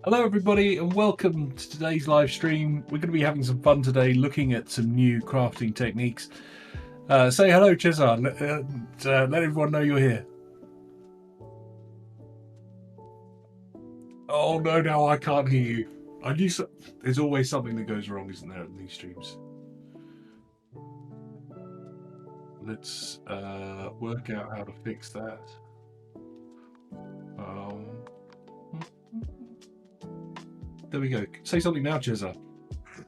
Hello everybody and welcome to today's live stream. We're going to be having some fun today looking at some new crafting techniques. Say hello, Cesar. Let everyone know you're here. Oh no, now I can't hear you. There's always something that goes wrong, isn't there, in these streams? Let's work out how to fix that. There we go. Say something now, Cesar.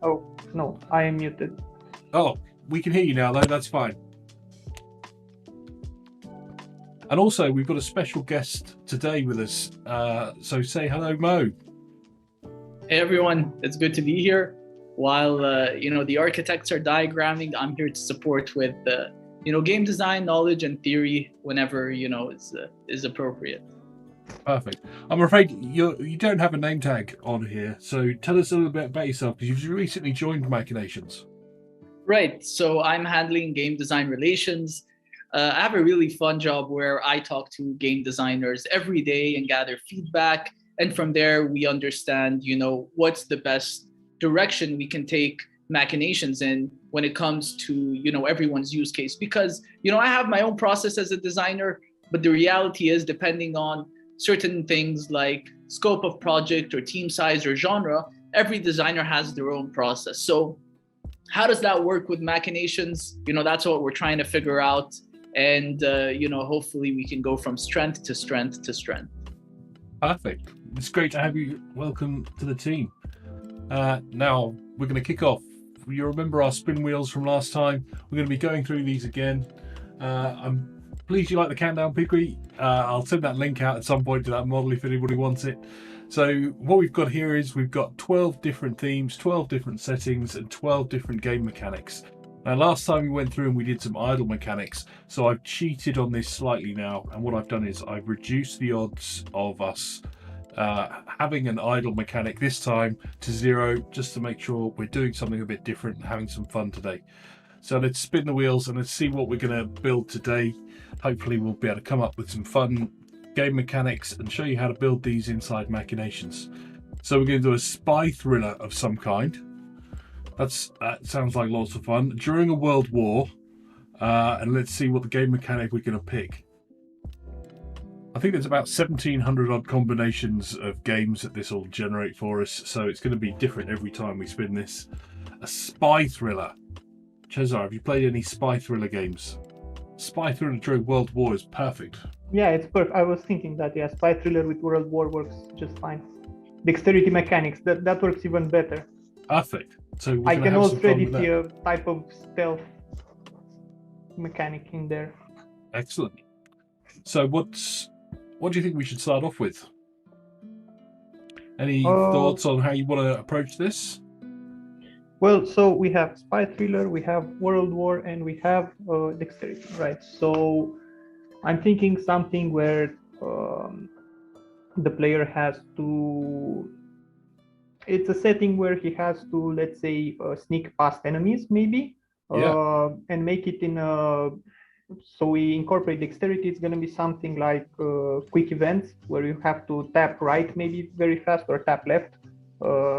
Oh, no, I am muted. Oh, we can hear you now, though. That's fine. And also, we've got a special guest today with us. So say hello, Mo. Hey, everyone. It's good to be here. While, the architects are diagramming, I'm here to support with, game design knowledge and theory whenever, is appropriate. Perfect. I'm afraid you don't have a name tag on here, so tell us a little bit about yourself, because you've recently joined Machinations. Right. So I'm handling game design relations. I have a really fun job where I talk to game designers every day and gather feedback. And from there, we understand, what's the best direction we can take Machinations in when it comes to, everyone's use case. Because, I have my own process as a designer, but the reality is, depending on certain things like scope of project or team size or genre, every designer has their own process. So how does that work with Machinations? That's what we're trying to figure out. And, hopefully we can go from strength to strength to strength. Perfect. It's great to have you. Welcome to the team. Now we're going to kick off. You remember our spin wheels from last time. We're going to be going through these again. I'm pleased you like the countdown, Piggy. I'll send that link out at some point to that model if anybody wants it. So what we've got here is we've got 12 different themes, 12 different settings, and 12 different game mechanics. Now, last time we went through and we did some idle mechanics, so I've cheated on this slightly now, and what I've done is I've reduced the odds of us having an idle mechanic this time to 0, just to make sure we're doing something a bit different and having some fun today. So let's spin the wheels and let's see what we're going to build today. Hopefully we'll be able to come up with some fun game mechanics and show you how to build these inside Machinations. So we're going to do a spy thriller of some kind. That sounds like lots of fun. During a world war, and let's see what the game mechanic we're going to pick. I think there's about 1,700 odd combinations of games that this will generate for us, so it's going to be different every time we spin this. A spy thriller. Cesar, have you played any spy thriller games? Spy thriller during World War is perfect. Yeah, it's perfect. I was thinking that, yeah, spy thriller with World War works just fine. Dexterity mechanics, that works even better. Perfect. So I can already see a type of stealth mechanic in there. Excellent. So what do you think we should start off with? Any thoughts on how you want to approach this? Well, so we have spy thriller, we have World War, and we have dexterity, right? So I'm thinking something where the player has to... It's a setting where he has to, let's say, sneak past enemies, maybe, and make it in a... So we incorporate dexterity. It's going to be something like quick events where you have to tap right, maybe very fast, or tap left,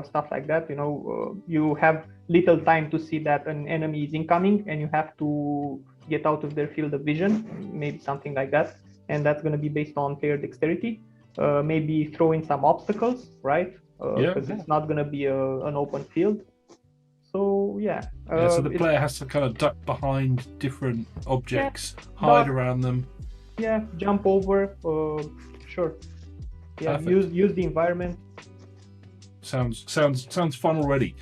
stuff like that. You have little time to see that an enemy is incoming, and you have to get out of their field of vision, maybe something like that. And that's going to be based on player dexterity. Maybe throw in some obstacles, right? Because it's not going to be an open field. So yeah. So the player has to kind of duck behind different objects, hide around them. Yeah, jump over. Sure. Yeah, use the environment. Sounds fun already.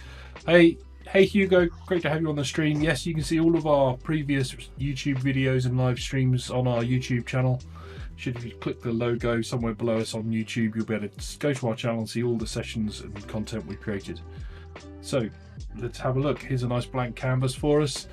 Hey Hugo, great to have you on the stream. Yes, you can see all of our previous YouTube videos and live streams on our YouTube channel. If you click the logo somewhere below us on YouTube, you'll be able to go to our channel and see all the sessions and content we created. So let's have a look. Here's a nice blank canvas for us.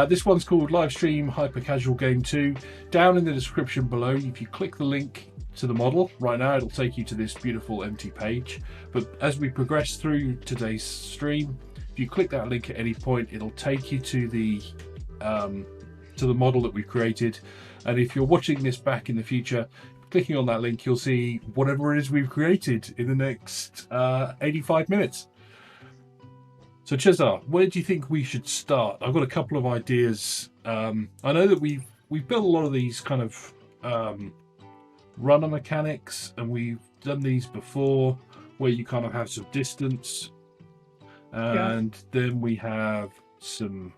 This one's called Livestream Hyper Casual Game 2. Down in the description below, if you click the link to the model right now, it'll take you to this beautiful empty page. But as we progress through today's stream, if you click that link at any point, it'll take you to the model that we've created. And if you're watching this back in the future, clicking on that link, you'll see whatever it is we've created in the next 85 minutes. So Cesar, where do you think we should start? I've got a couple of ideas. I know that we've built a lot of these kind of runner mechanics, and we've done these before, where you kind of have some distance, and then we have some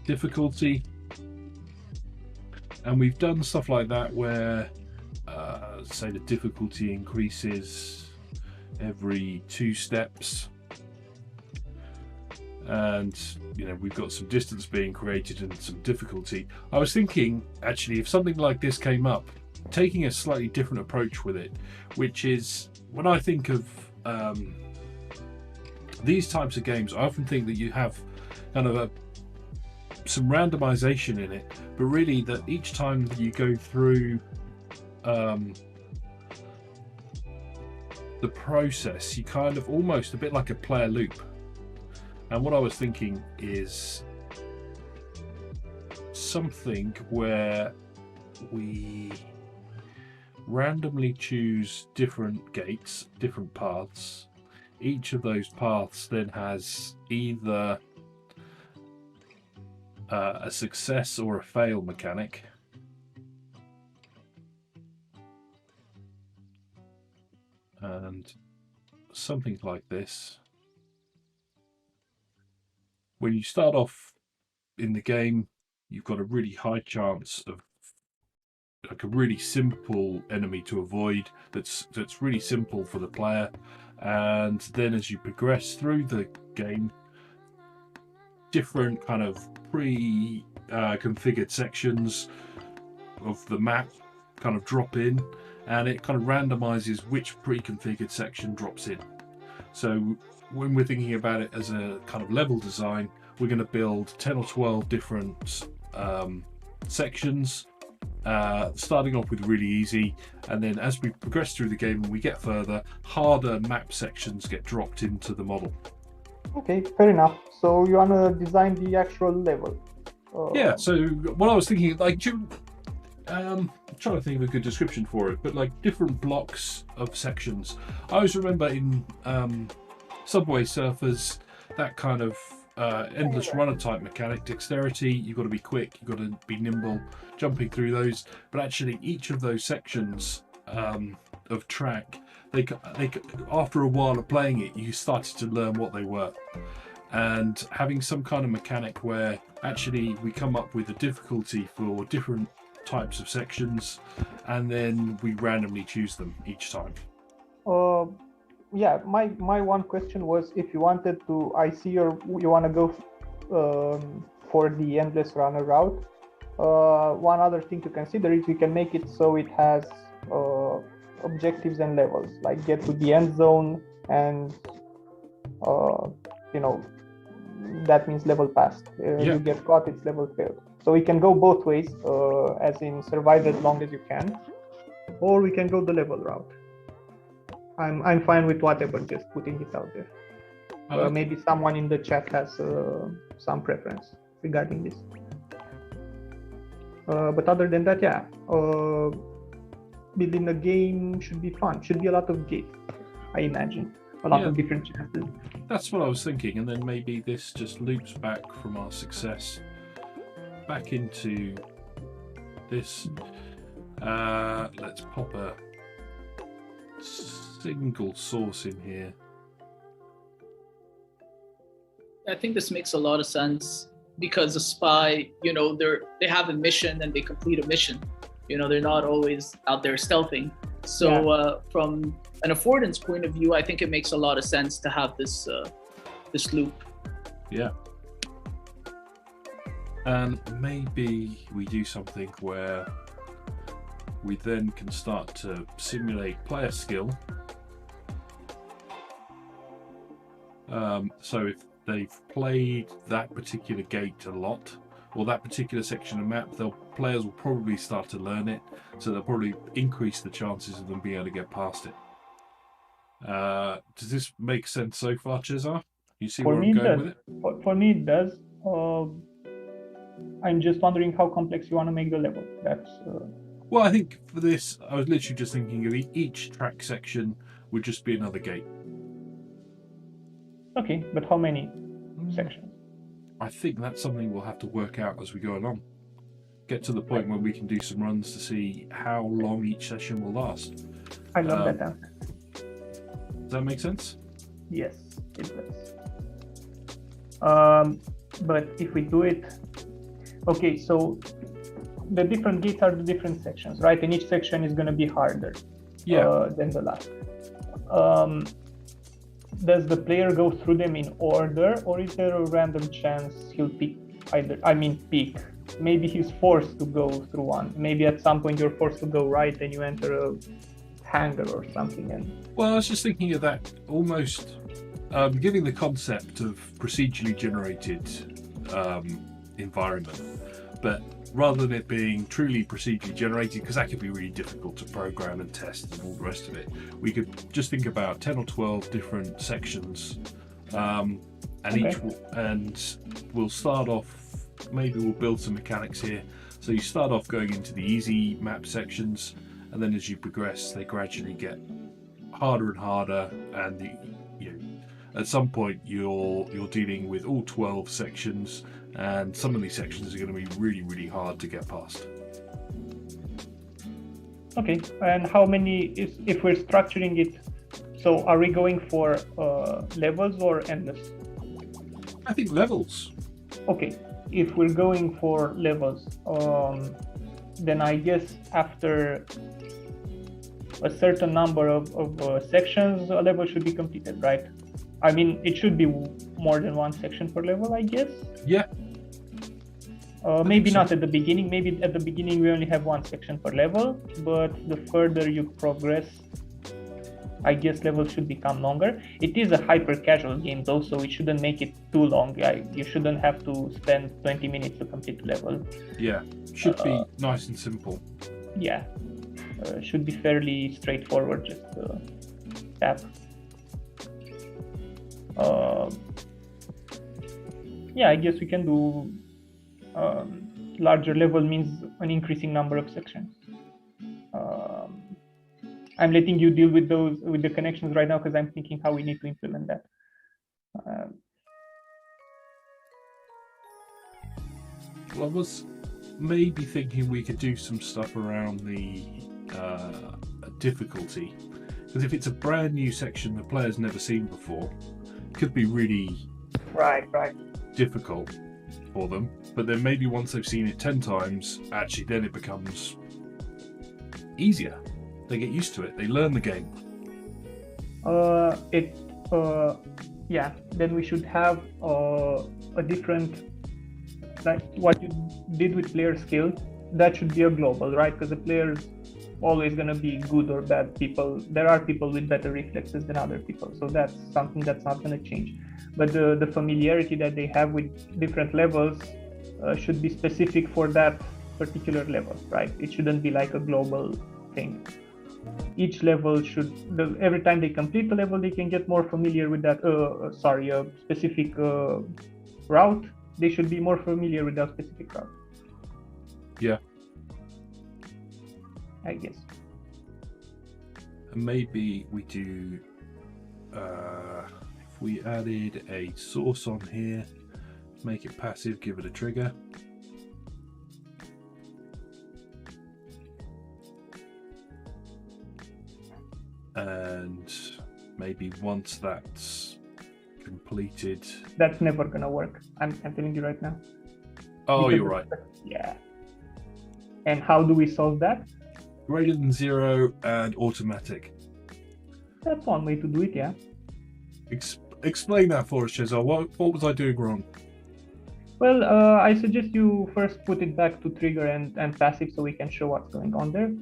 difficulty, and we've done stuff like that where, say, the difficulty increases every 2 steps. And we've got some distance being created and some difficulty. I was thinking, actually, if something like this came up, taking a slightly different approach with it, which is, when I think of these types of games, I often think that you have kind of some randomization in it, but really that each time that you go through the process, you kind of almost a bit like a player loop. And what I was thinking is something where we randomly choose different gates, different paths. Each of those paths then has either a success or a fail mechanic. And something like this. When you start off in the game, you've got a really high chance of like a really simple enemy to avoid that's really simple for the player. And then as you progress through the game, different kind of pre-configured sections of the map kind of drop in, and it kind of randomizes which pre-configured section drops in. So when we're thinking about it as a kind of level design, we're going to build 10 or 12 different sections, starting off with really easy, and then as we progress through the game and we get further, harder map sections get dropped into the model. Okay, fair enough. So you want to design the actual level? Yeah, so what I was thinking, like, I'm trying to think of a good description for it, but like different blocks of sections. I always remember in Subway Surfers, that kind of endless runner type mechanic, dexterity, you've got to be quick, you've got to be nimble, jumping through those. But actually each of those sections of track, they after a while of playing it, you started to learn what they were. And having some kind of mechanic where actually we come up with a difficulty for different types of sections, and then we randomly choose them each time. Yeah, my one question was, if you wanted to, I see you want to go for the endless runner route. One other thing to consider is we can make it so it has objectives and levels, like get to the end zone, and that means level passed. You get caught, it's level failed. So we can go both ways, as in survive as long as you can, or we can go the level route. I'm fine with whatever, just putting it out there. Maybe someone in the chat has some preference regarding this. But other than that, yeah, building a game should be fun. Should be a lot of gates, I imagine. A lot of different chances. That's what I was thinking, and then maybe this just loops back from our success back into this. Let's pop a single source in here. I think this makes a lot of sense, because a spy, they have a mission and they complete a mission. They're not always out there stealthing. So from an affordance point of view, I think it makes a lot of sense to have this loop. Yeah. And maybe we do something where we then can start to simulate player skill. So if they've played that particular gate a lot, or that particular section of map, players will probably start to learn it, so they'll probably increase the chances of them being able to get past it. Does this make sense so far, Cesar? You see where I'm going with it? For me, it does. I'm just wondering how complex you want to make the level. That's Well, I think for this, I was literally just thinking of each track section would just be another gate. Okay, but how many sections? I think that's something we'll have to work out as we go along. Get to the point where we can do some runs to see how long each session will last. I love that answer. Does that make sense? Yes, it does. But if we do it, okay, so the different gates are the different sections, right? And each section is going to be harder than the last. Does the player go through them in order, or is there a random chance he'll pick either? I mean, pick. Maybe he's forced to go through one. Maybe at some point you're forced to go right and you enter a hangar or something. Well, I was just thinking of that almost giving the concept of procedurally generated environment, but rather than it being truly procedurally generated, because that could be really difficult to program and test and all the rest of it, we could just think about 10 or 12 different sections, and we'll start off. Maybe we'll build some mechanics here. So you start off going into the easy map sections, and then as you progress, they gradually get harder and harder, and at some point you're dealing with all 12 sections, and some of these sections are going to be really, really hard to get past. Okay, and how many if we're structuring it? So are we going for levels or endless? I think levels. Okay. If we're going for levels, then I guess after a certain number of sections, a level should be completed, right? I mean, it should be more than one section per level, I guess. Yeah. Maybe not at the beginning. Maybe at the beginning we only have one section per level, but the further you progress, I guess levels should become longer. It is a hyper casual game though, so it shouldn't make it too long. You shouldn't have to spend 20 minutes to complete the level. Yeah, should be nice and simple. Yeah, should be fairly straightforward, just tap. Yeah, I guess we can do larger level means an increasing number of sections. I'm letting you deal with the connections right now because I'm thinking how we need to implement that. Well, I was maybe thinking we could do some stuff around the difficulty, because if it's a brand new section the player's never seen before, it could be really difficult for them. But then maybe once they've seen it 10 times, actually then it becomes easier. They get used to it. They learn the game. Yeah. Then we should have a different, like what you did with player skill. That should be a global, right? Because the player's always gonna be good or bad people. There are people with better reflexes than other people, so that's something that's not gonna change. But the familiarity that they have with different levels should be specific for that particular level, right? It shouldn't be like a global thing. Each level should, every time they complete the level, they can get more familiar with that, a specific route. They should be more familiar with that specific route. Yeah. I guess. And maybe we do, if we added a source on here, make it passive, give it a trigger. And maybe once that's completed, that's never gonna work. I'm telling you right now. Oh, because you're right. Yeah. And how do we solve that? Greater than 0 and automatic. That's one way to do it, yeah. Explain that for us, Cesar. What was I doing wrong? Well, I suggest you first put it back to trigger and passive so we can show what's going on there.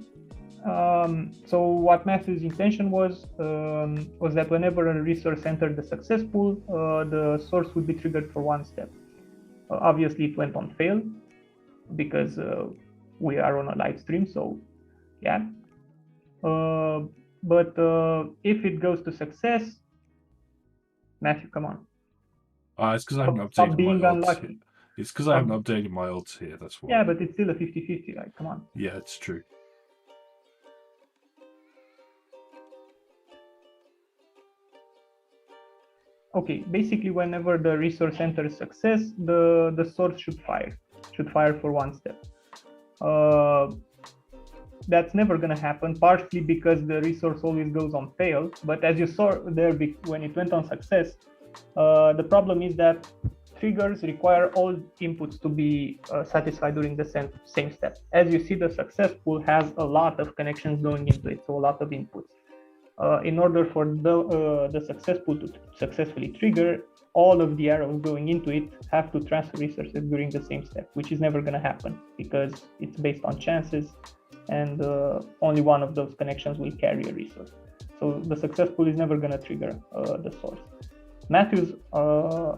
So what Matthew's intention was that whenever a resource entered the success pool, the source would be triggered for one step. Obviously, it went on fail because we are on a live stream, so yeah. But if it goes to success, Matthew, come on. It's because I haven't updated my odds. It's because I haven't updated my odds here. That's why. Yeah, but it's still a 50-50. Like, come on. Yeah, it's true. okay, basically whenever the resource enters success, the source should fire for one step. That's never going to happen, partially because the resource always goes on fail. But as you saw there, when it went on success, the problem is that triggers require all inputs to be satisfied during the same step. As you see, the success pool has a lot of connections going into it, so a lot of inputs. In order for the success pool to successfully trigger, all of the arrows going into it have to transfer resources during the same step, which is never going to happen because it's based on chances, and only one of those connections will carry a resource. So the success pool is never going to trigger the source. Matthew's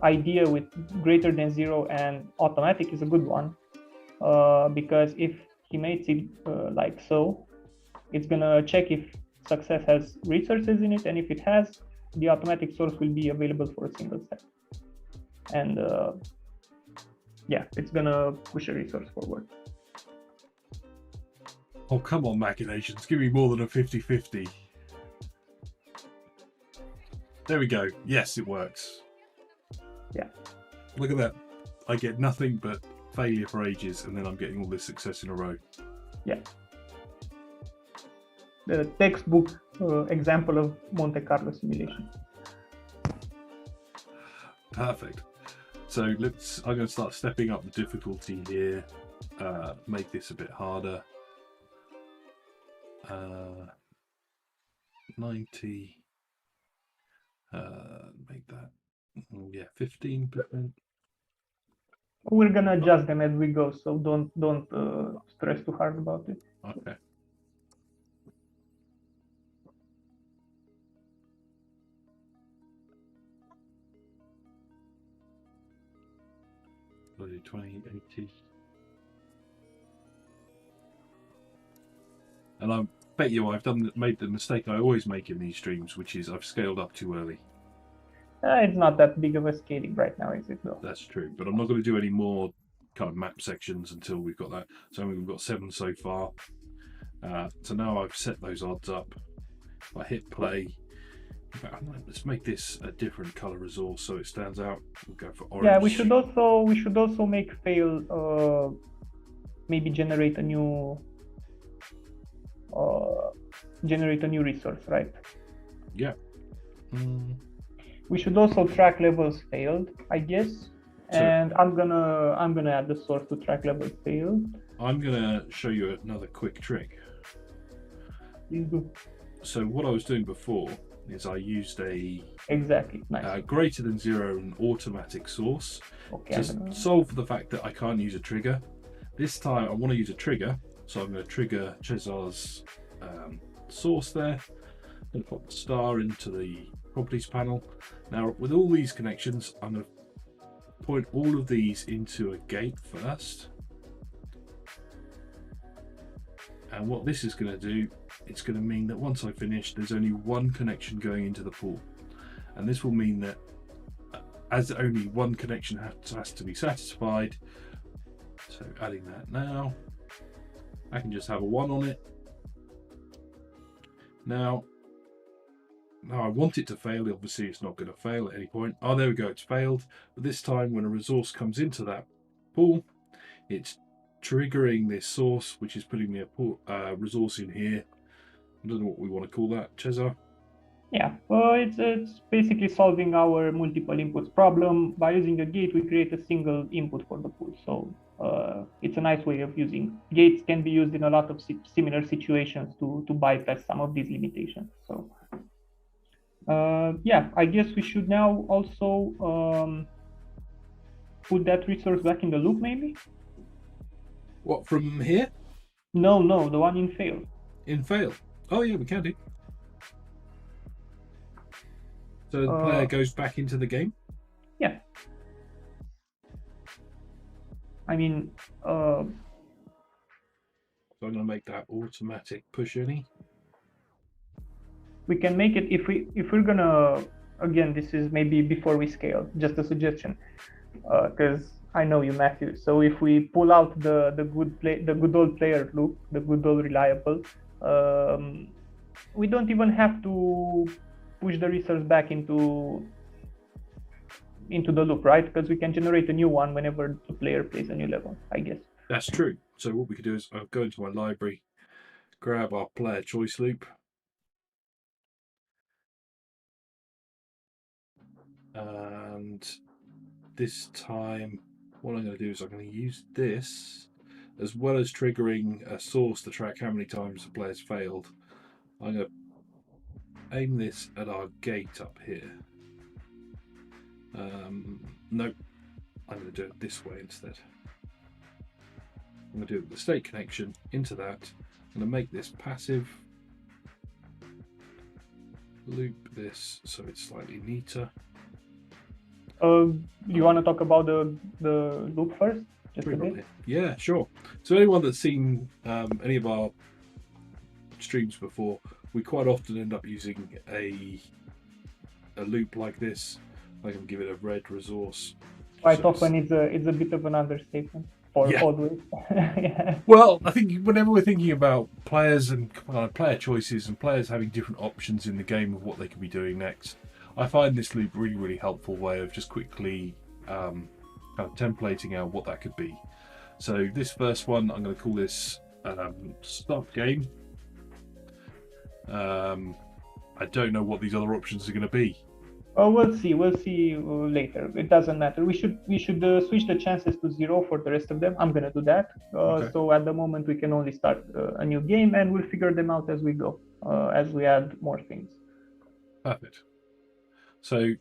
idea with greater than 0 and automatic is a good one, because if he makes it like so, it's going to check if success has resources in it, and if it has, the automatic source will be available for a single step. And yeah, it's going to push a resource forward. Oh, come on, Machinations. Give me more than a 50-50. There we go. Yes, it works. Yeah. Look at that. I get nothing but failure for ages, and then I'm getting all this success in a row. Yeah. The textbook example of Monte Carlo simulation. Perfect. So I'm going to start stepping up the difficulty here. Make this a bit harder. 90. Make that, 15%. We're gonna adjust them as we go, so don't stress too hard about it. Okay. We'll do 20, 80. And I bet you I've made the mistake I always make in these streams, which is I've scaled up too early. It's not that big of a scaling right now, is it though? That's true, but I'm not going to do any more kind of map sections until we've got that. So we've got 7 so far. So now I've set those odds up. If I hit play, in fact, let's make this a different color resource so it stands out. We'll go for orange. Yeah, we should also make fail. Maybe generate a new resource, right? Yeah. We should also track levels failed, I guess. And I'm gonna add the source to track levels failed. I'm gonna show you another quick trick. Please do. So what I was doing before is I used a nice. greater than 0 and automatic source to solve for the fact that I can't use a trigger. This time I want to use a trigger, so I'm going to trigger Cesar's source there. I'm going to put the star into the properties panel. Now with all these connections, I'm going to point all of these into a gate first. And what this is going to do, it's going to mean that once I finish, there's only one connection going into the pool. And this will mean that as only one connection has to be satisfied, so adding that now, I can just have a 1 on it. Now I want it to fail. Obviously it's not going to fail at any point. Oh, there we go, it's failed. But this time when a resource comes into that pool, it's triggering this source, which is putting the resource in here. I don't know what we want to call that, Cesar. Yeah, well, it's basically solving our multiple inputs problem. By using a gate, we create a single input for the pool. So it's a nice way of using gates. Can be used in a lot of similar situations to bypass some of these limitations. So yeah, I guess we should now also put that resource back in the loop, maybe. What, from here? No, the one in fail. In fail? Oh yeah, we can do. So the player goes back into the game? Yeah. I mean, so I'm going to make that automatic push any. We can make it if we're gonna, again, this is maybe before we scale, just a suggestion, because I know you, Matthew. So if we pull out the good old player loop, the good old reliable, we don't even have to push the resource back into into the loop, right? Because we can generate a new one whenever the player plays a new level, I guess. That's true. So what we could do is I'll go into my library, grab our player choice loop, and this time what I'm going to do is I'm going to use this as well as triggering a source to track how many times the player's failed. I'm going to aim this at our gate up here. Nope, I'm going to do it this way instead. I'm going to do the state connection into that. I'm going to make this passive, loop this so it's slightly neater. You want to talk about the loop first? Just a bit? Yeah, sure. So anyone that's seen any of our streams before, we quite often end up using a loop like this. I can give it a red resource. Quite often it's a bit of an understatement. Always. Yeah. Well, I think whenever we're thinking about players and player choices and players having different options in the game of what they could be doing next, I find this loop really, really helpful way of just quickly kind of templating out what that could be. So this first one, I'm going to call this start game. I don't know what these other options are going to be. Oh, we'll see later. It doesn't matter. We should switch the chances to 0 for the rest of them. I'm going to do that. Okay. So at the moment we can only start a new game, and we'll figure them out as we go, as we add more things. Perfect. So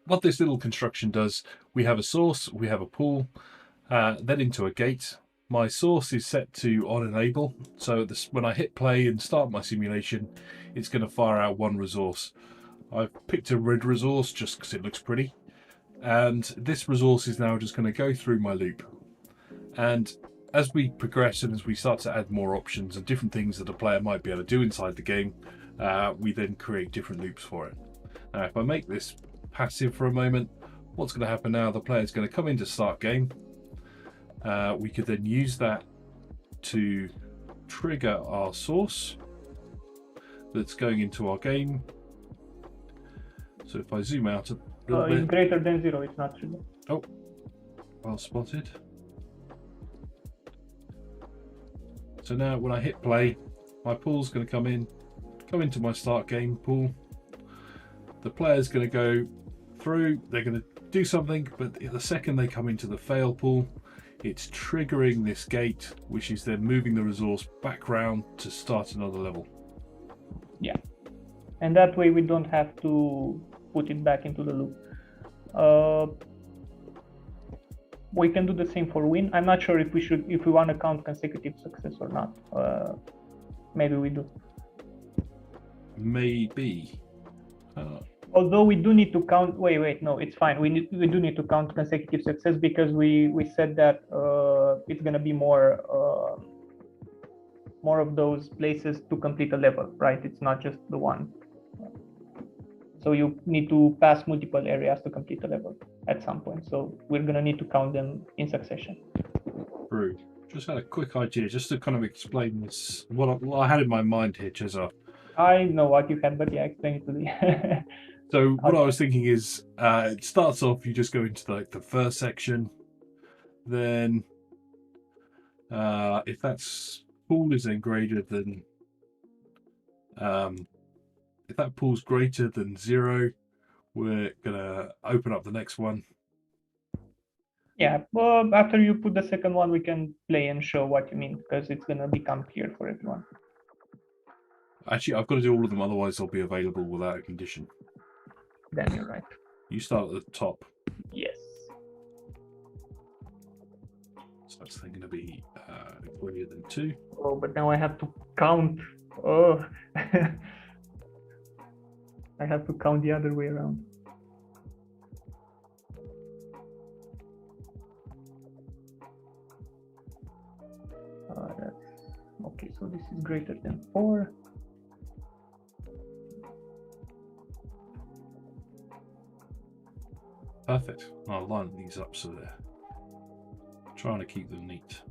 what this little construction does, we have a source, we have a pool, then into a gate. My source is set to on enable, so when I hit play and start my simulation, it's going to fire out one resource. I've picked a red resource just because it looks pretty, and this resource is now just going to go through my loop. And as we progress and as we start to add more options and different things that a player might be able to do inside the game, we then create different loops for it. Now, if I make this passive for a moment, what's going to happen now? The player's going to come into start game. We could then use that to trigger our source that's going into our game. So if I zoom out a little bit, it's greater than 0. It's not triggered. Oh, well spotted. So now when I hit play, my pool's going to come into my start game pool. The player's going to go through, they're going to do something, but the second they come into the fail pool, it's triggering this gate, which is then moving the resource back round to start another level. Yeah, and that way we don't have to put it back into the loop. We can do the same for win. I'm not sure if we want to count consecutive success or not. Maybe we do. Maybe. Although we do need to count. Wait, no, it's fine. We do need to count consecutive success because we said that it's gonna be more of those places to complete a level, right? It's not just the one. So you need to pass multiple areas to complete a level at some point. So we're gonna need to count them in succession. True. Just had a quick idea, just to kind of explain this. What I had in my mind here, Cesar. I know what you had, but yeah, explain it to me. So what I was thinking is, it starts off, you just go into the first section, then if that's pool is then greater than, if that pool's greater than 0, we're gonna open up the next one. Yeah, well, after you put the second one, we can play and show what you mean, because it's gonna become clear for everyone. Actually, I've got to do all of them, otherwise they'll be available without a condition. Then you're right. You start at the top. Yes. So that's then going to be greater than 2. Oh, but now I have to count. Oh. I have to count the other way around. Okay, so this is greater than 4. Perfect. I'll line these up so they're trying to keep them neat.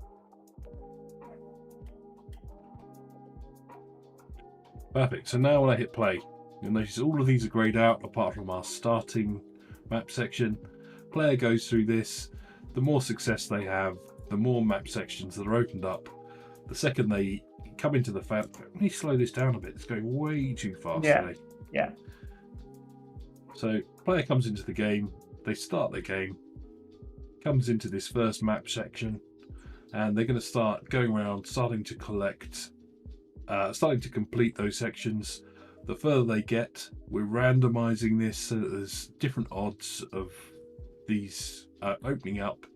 Perfect. So now when I hit play, you'll notice all of these are grayed out apart from our starting map section. Player goes through this. The more success they have, the more map sections that are opened up. The second they come into the fail, let me slow this down a bit. It's going way too fast today. Yeah. So player comes into the game. They start the game. Comes into this first map section, and they're going to start going around, starting to collect, starting to complete those sections. The further they get, we're randomizing this so that there's different odds of these opening up,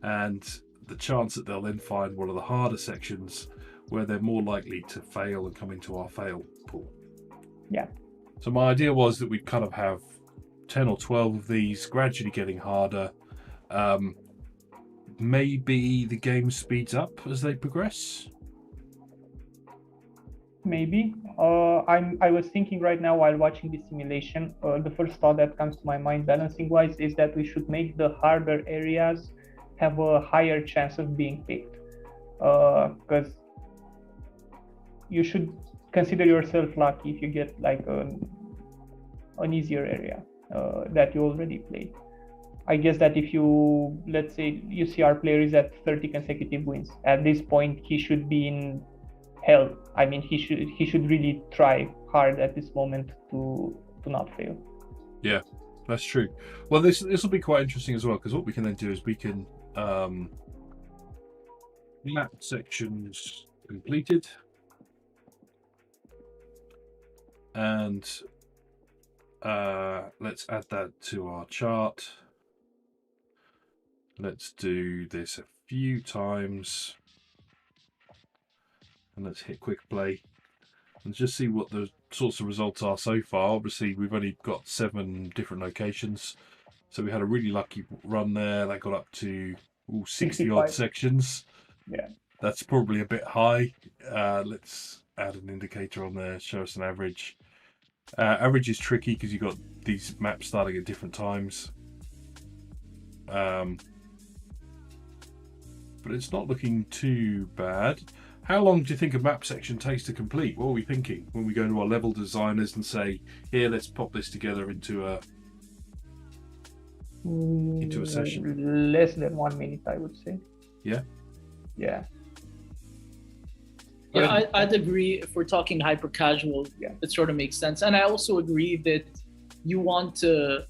and the chance that they'll then find one of the harder sections where they're more likely to fail and come into our fail pool. Yeah. So my idea was that we'd kind of have 10 or 12 of these, gradually getting harder. Maybe the game speeds up as they progress. Maybe. I was thinking right now while watching this simulation, the first thought that comes to my mind balancing wise is that we should make the harder areas have a higher chance of being picked, because you should consider yourself lucky if you get like an easier area that you already played. I guess that if you, let's say you see our player is at 30 consecutive wins, at this point he should be in hell. I mean, he should really try hard at this moment to not fail. Yeah, that's true. Well, this will be quite interesting as well, because what we can then do is we can map sections completed, and let's add that to our chart. Let's do this a few times, and let's hit quick play and just see what the sorts of results are so far. Obviously, we've only got 7 different locations, so we had a really lucky run there. That got up to 60 odd sections. Yeah, that's probably a bit high. Let's add an indicator on there, show us an average. Average is tricky because you've got these maps starting at different times. But it's not looking too bad. How long do you think a map section takes to complete? What are we thinking when we go to our level designers and say, here, let's pop this together into a session? Less than 1 minute, I would say. Yeah? Yeah. Yeah, I'd agree. If we're talking hyper casual, it sort of makes sense. And I also agree that you want to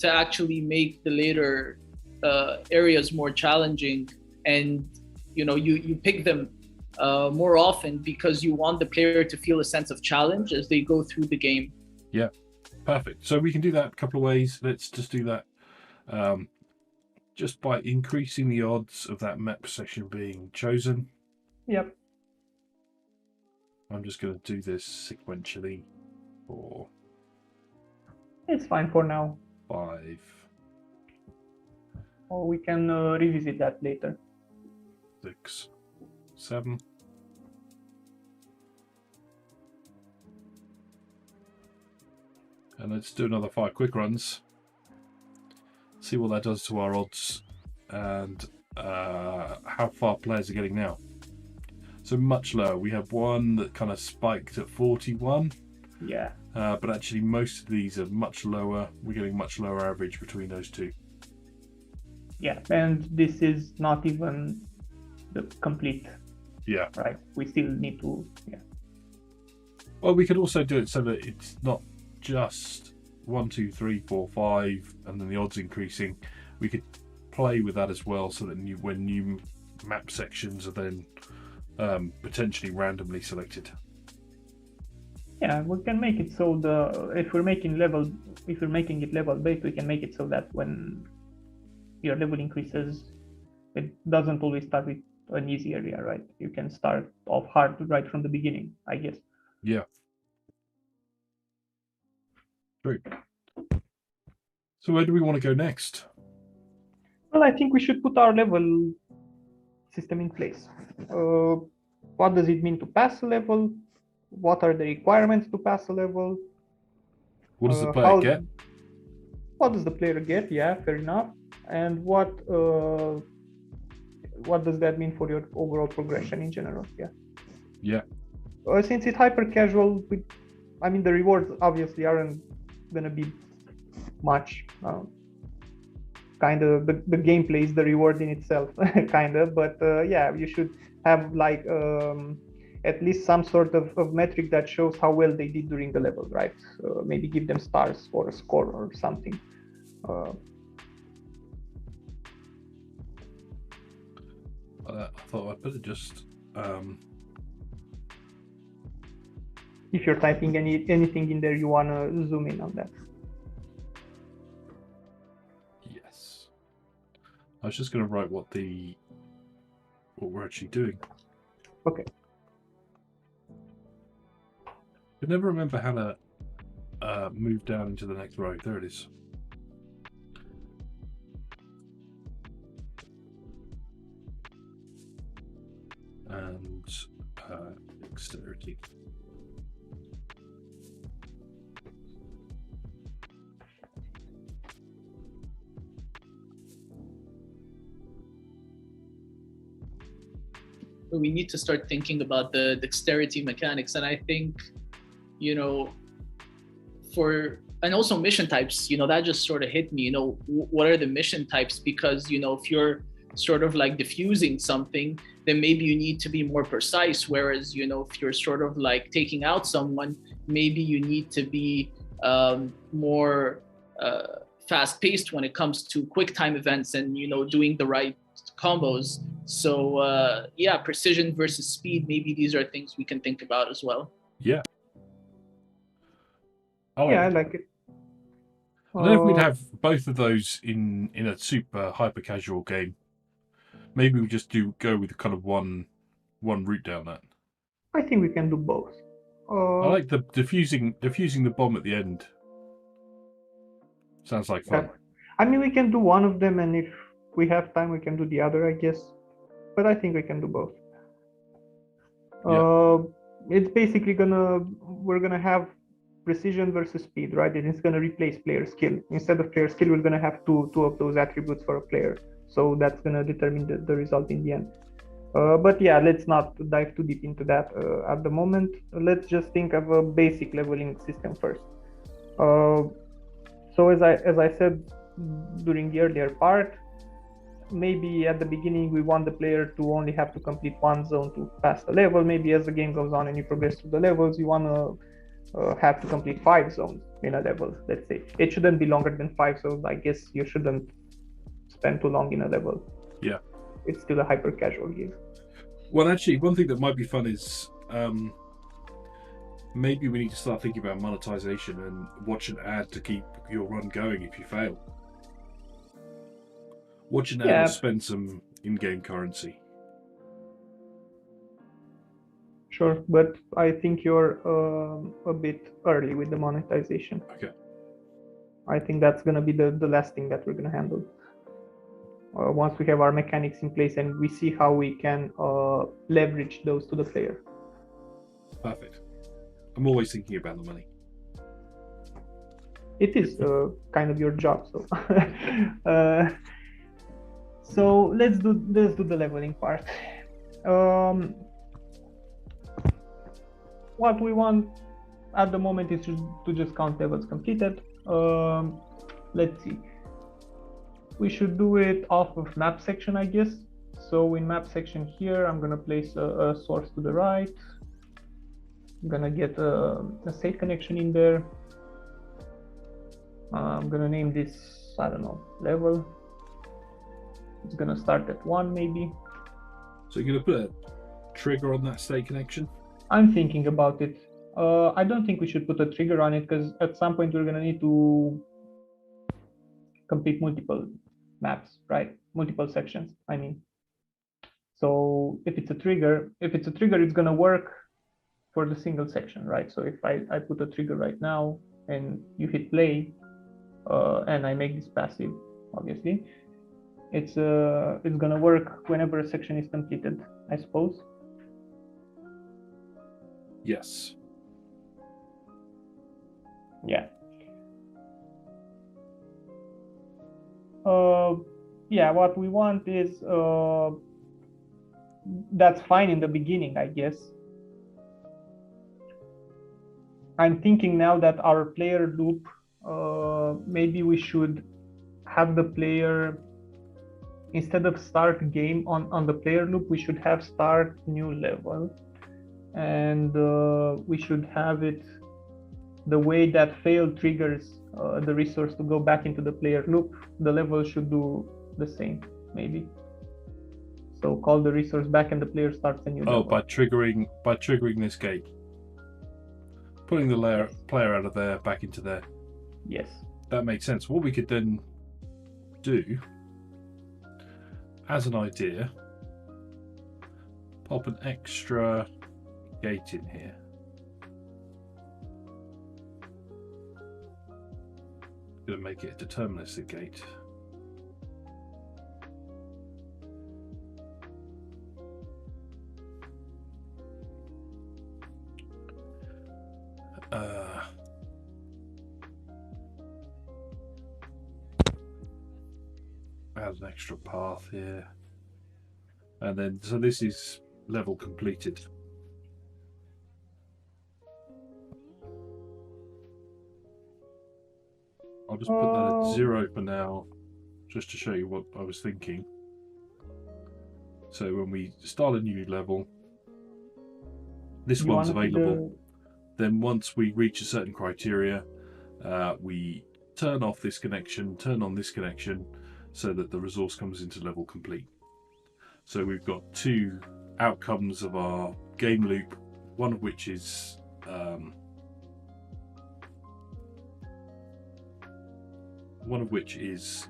actually make the later areas more challenging, and you pick them more often because you want the player to feel a sense of challenge as they go through the game. Yeah, perfect. So we can do that a couple of ways. Let's just do that just by increasing the odds of that map section being chosen. Yep. I'm just going to do this sequentially for... It's fine for now. 5. Or we can revisit that later. 6, 7. And let's do another 5 quick runs. See what that does to our odds and how far players are getting now. So much lower. We have one that kind of spiked at 41. Yeah. But actually most of these are much lower. We're getting much lower average between those two. Yeah, and this is not even the complete. Yeah. Right. We still need to. Yeah. Well, we could also do it so that it's not just 1, 2, 3, 4, 5, and then the odds increasing. We could play with that as well, so that when new map sections are then potentially randomly selected. Yeah, we can make it so if we're making it level based, we can make it so that when your level increases, it doesn't always start with an easy area, right? You can start off hard right from the beginning, I guess. Yeah. Great. So where do we want to go next? Well, I think we should put our level system in place. What does it mean to pass a level? What are the requirements to pass a level? What does the player get? What does the player get? Yeah, fair enough. And what does that mean for your overall progression in general? Yeah. Yeah. Since it's hyper casual, the rewards obviously aren't gonna be much. kind of the gameplay is the reward in itself, kind of. But yeah, you should have like at least some sort of metric that shows how well they did during the level, right? Maybe give them stars or a score or something. I thought I'd better just. If you're typing anything in there, you want to zoom in on that. Yes. I was just going to write what we're actually doing. Okay. I never remember how to move down into the next row. There it is. And dexterity. We need to start thinking about the dexterity mechanics, and I think, you know, and also mission types, you know, that just sort of hit me, you know, what are the mission types? Because, you know, if you're sort of like diffusing something, then maybe you need to be more precise. Whereas, you know, if you're sort of like taking out someone, maybe you need to be more fast paced when it comes to quick time events and, you know, doing the right combos. So yeah, precision versus speed, maybe these are things we can think about as well. Yeah. I like it. I don't know if we'd have both of those in a super hyper casual game. Maybe we just go with kind of one route down that. I think we can do both. I like the diffusing the bomb at the end. Sounds like fun. Yeah. I mean, we can do one of them, and if we have time, we can do the other, I guess. But I think we can do both. Yeah. It's basically we're gonna have precision versus speed, right? And it's gonna replace player skill. Instead of player skill, we're gonna have two of those attributes for a player. So that's gonna determine the result in the end. But yeah, let's not dive too deep into that at the moment. Let's just think of a basic leveling system first. So as I said during the earlier part, maybe at the beginning we want the player to only have to complete one zone to pass the level. Maybe as the game goes on and you progress through the levels, you want to have to complete 5 zones in a level, let's say. It shouldn't be longer than 5, so I guess you shouldn't spend too long in a level. Yeah. It's still a hyper casual game. Well, actually, one thing that might be fun is maybe we need to start thinking about monetization and watch an ad to keep your run going if you fail. Watch an ad or spend some in-game currency. Sure, but I think you're a bit early with the monetization. Okay. I think that's going to be the last thing that we're going to handle. Once we have our mechanics in place and we see how we can leverage those to the player. Perfect. I'm always thinking about the money. It is kind of your job, so. So let's do the leveling part. What we want at the moment is to just count levels completed. Let's see. We should do it off of map section, I guess. So in map section here, I'm gonna place a source to the right. I'm gonna get a safe connection in there. I'm gonna name this, I don't know, level. It's gonna start at 1 maybe. So you're gonna put a trigger on that state connection? I'm thinking about it. I don't think we should put a trigger on it because at some point we're gonna need to complete multiple maps, right? Multiple sections, I mean. So if it's a trigger, it's gonna work for the single section, right? So if I put a trigger right now and you hit play, and I make this passive, obviously, it's gonna work whenever a section is completed, I suppose. Yes. Yeah. Yeah, what we want is that's fine in the beginning, I guess. I'm thinking now that our player loop, maybe we should have the player, instead of start game on the player loop, we should have start new level, and we should have it the way that fail triggers the resource to go back into the player loop. The level should do the same, maybe. So call the resource back and the player starts a new level. by triggering this gate, pulling the player out of there back into there. Yes. That makes sense. What we could then do, as an idea, pop an extra gate in here. Going to make it a deterministic gate. Add an extra path here, and then so this is level completed. I'll just put that at 0 for now, just to show you what I was thinking. So when we start a new level, this one's available. Then once we reach a certain criteria, we turn off this connection, turn on this connection, so that the resource comes into level complete. So we've got two outcomes of our game loop, one of which is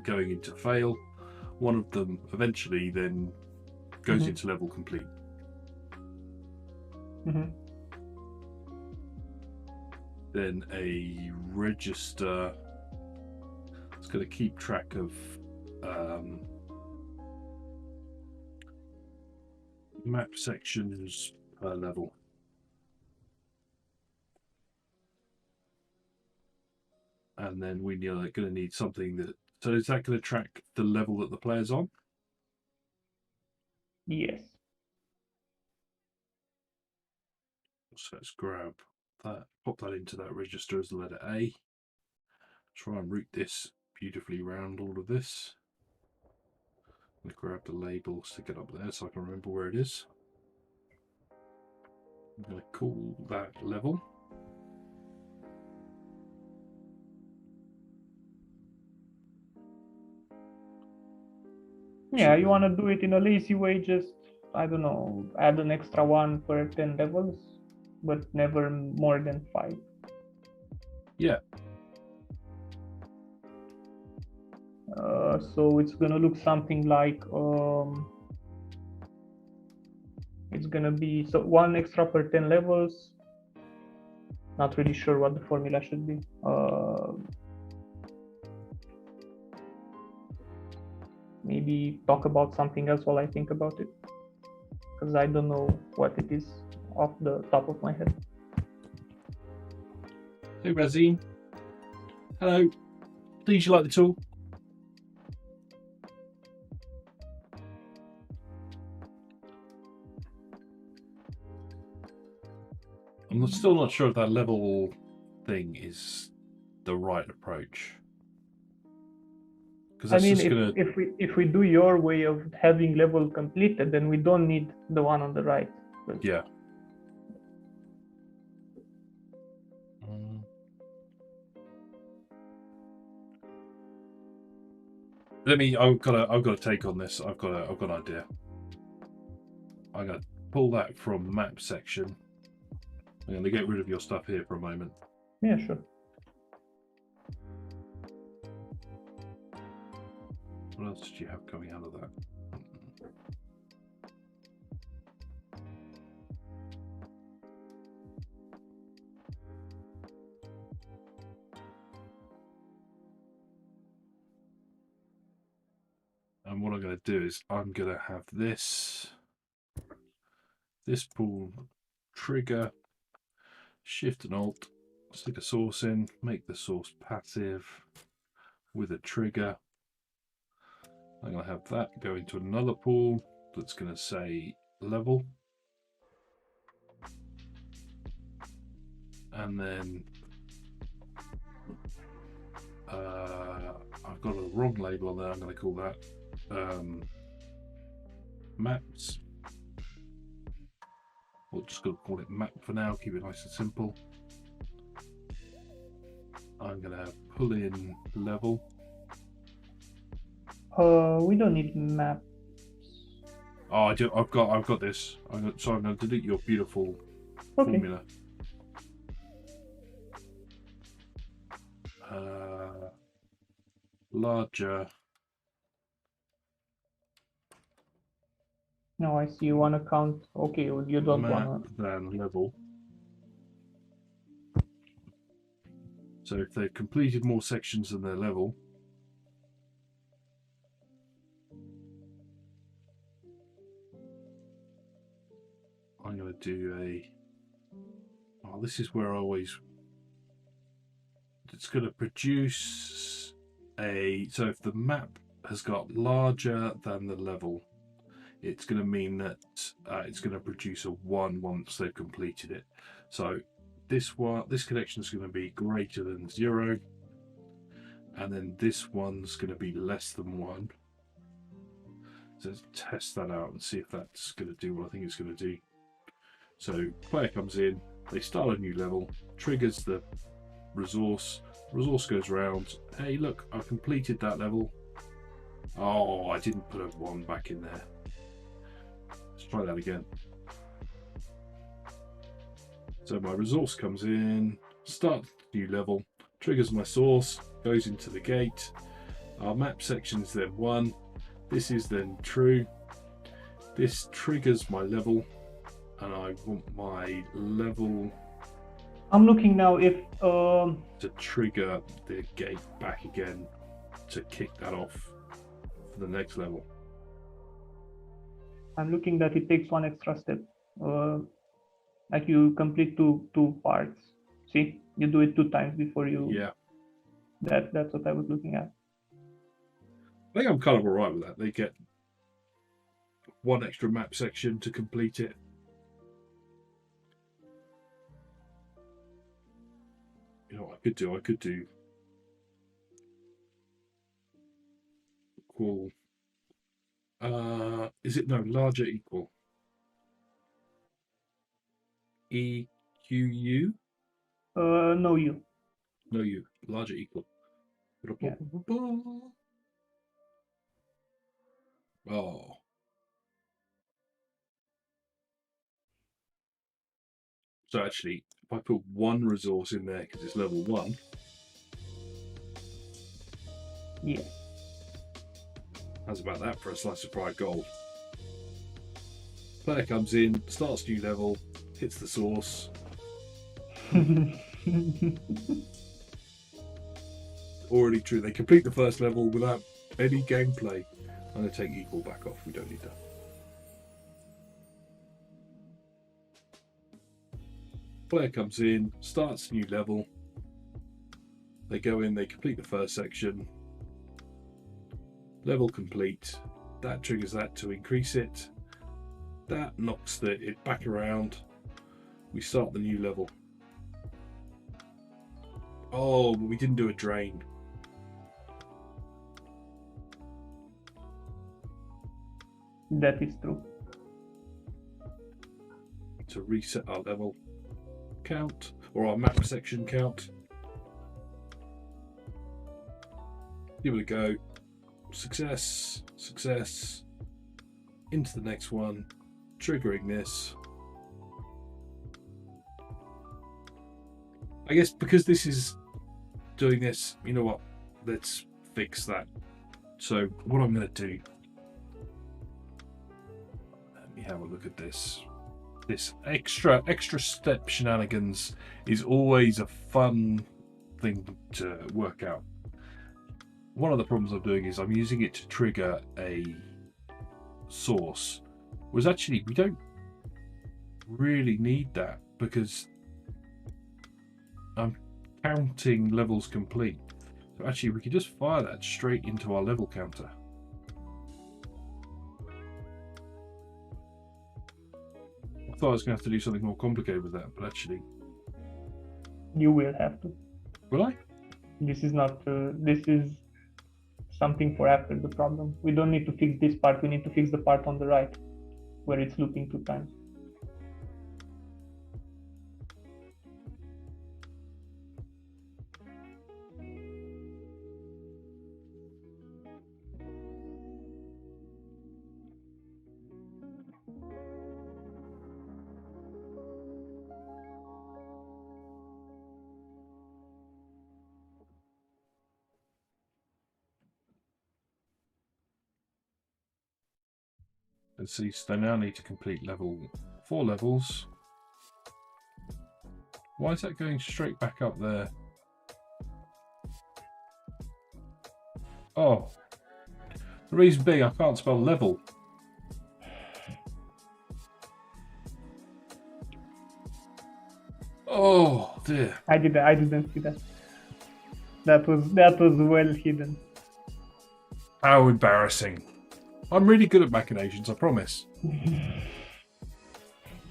going into fail. One of them eventually then goes into level complete. Then a register is going to keep track of map sections per level. And then we are going to need something that, so is that going to track the level that the player's on? Yes. So let's grab that, pop that into that register as the letter A. Try and route this beautifully around all of this. I'm going to grab the label, stick it up there so I can remember where it is. I'm going to call that level. Yeah, you want to do it in a lazy way, just, I don't know, add an extra one per 10 levels, but never more than 5. Yeah. So it's gonna look something like, it's gonna be, so 1 extra per 10 levels. Not really sure what the formula should be. Maybe talk about something else while I think about it, because I don't know what it is off the top of my head. Hey Razine. Hello. Please, you like the tool? I'm still not sure if that level thing is the right approach. I mean, if we do your way of having level completed, then we don't need the one on the right. Yeah. I've got a take on this. I've got an idea. I'm gonna pull that from map section. I'm gonna get rid of your stuff here for a moment. Yeah, sure. What else did you have coming out of that? And what I'm going to do is I'm going to have this pull trigger, Shift and Alt, stick a source in, make the source passive with a trigger. I'm going to have that go into another pool that's going to say level. And then I've got a wrong label on there. I'm going to call that maps. We're just going to call it map for now. Keep it nice and simple. I'm going to pull in level. We don't need map. Oh, I've got this. So I'm going to delete your beautiful formula. Larger. No, I see you want to count. Okay, you don't want to. Than level. So if they've completed more sections than their level, I'm going to do a. Oh, this is where I always. It's going to produce a. So if the map has got larger than the level, it's going to mean that it's going to produce a 1 once they've completed it. So this connection is going to be greater than 0, and then this one's going to be less than 1. So let's test that out and see if that's going to do what I think it's going to do. So player comes in, they start a new level, triggers the resource goes around. Hey, look, I've completed that level. Oh, I didn't put a 1 back in there. Let's try that again. So my resource comes in, starts new level, triggers my source, goes into the gate. Our map section is then 1. This is then true. This triggers my level, and I want my level. I'm looking now if to trigger the gate back again to kick that off for the next level. I'm looking that it takes 1 extra step. Like you complete two parts. See, you do it 2 times before you. Yeah. That's what I was looking at. I think I'm kind of alright with that. They get 1 extra map section to complete it. You know what I could do? I could do equal. Is it no larger equal? EQU? No, you. No, you. Larger equal. Yeah. Oh. So actually, if I put 1 resource in there because it's level 1. Yeah. How's about that for a slice of fried gold? Player comes in, starts new level, hits the source. Already true. They complete the first level without any gameplay. I'm going to take equal back off. We don't need that. Player comes in, starts a new level. They go in, they complete the first section. Level complete. That triggers that to increase it. That knocks it back around. We start the new level. Oh, but we didn't do a drain. That is true. To reset our level count or our map section count. Give it a go. Success, success. Into the next one. Triggering this. I guess because this is doing this, you know what? Let's fix that. So what I'm going to do. Let me have a look at this. This extra step shenanigans is always a fun thing to work out. One of the problems I'm doing is I'm using it to trigger a source. Was actually we don't really need that because I'm counting levels complete. So actually we could just fire that straight into our level counter. I thought I was going to have to do something more complicated with that, but actually... You will have to. Will I? This is not... this is something for after the problem. We don't need to fix this part. We need to fix the part on the right where it's looping 2 times. Let's see, so they now need to complete 4 levels. Why is that going straight back up there? Oh, the reason being I can't spell level. Oh dear. I didn't see that. That was well hidden. How embarrassing. I'm really good at machinations, I promise.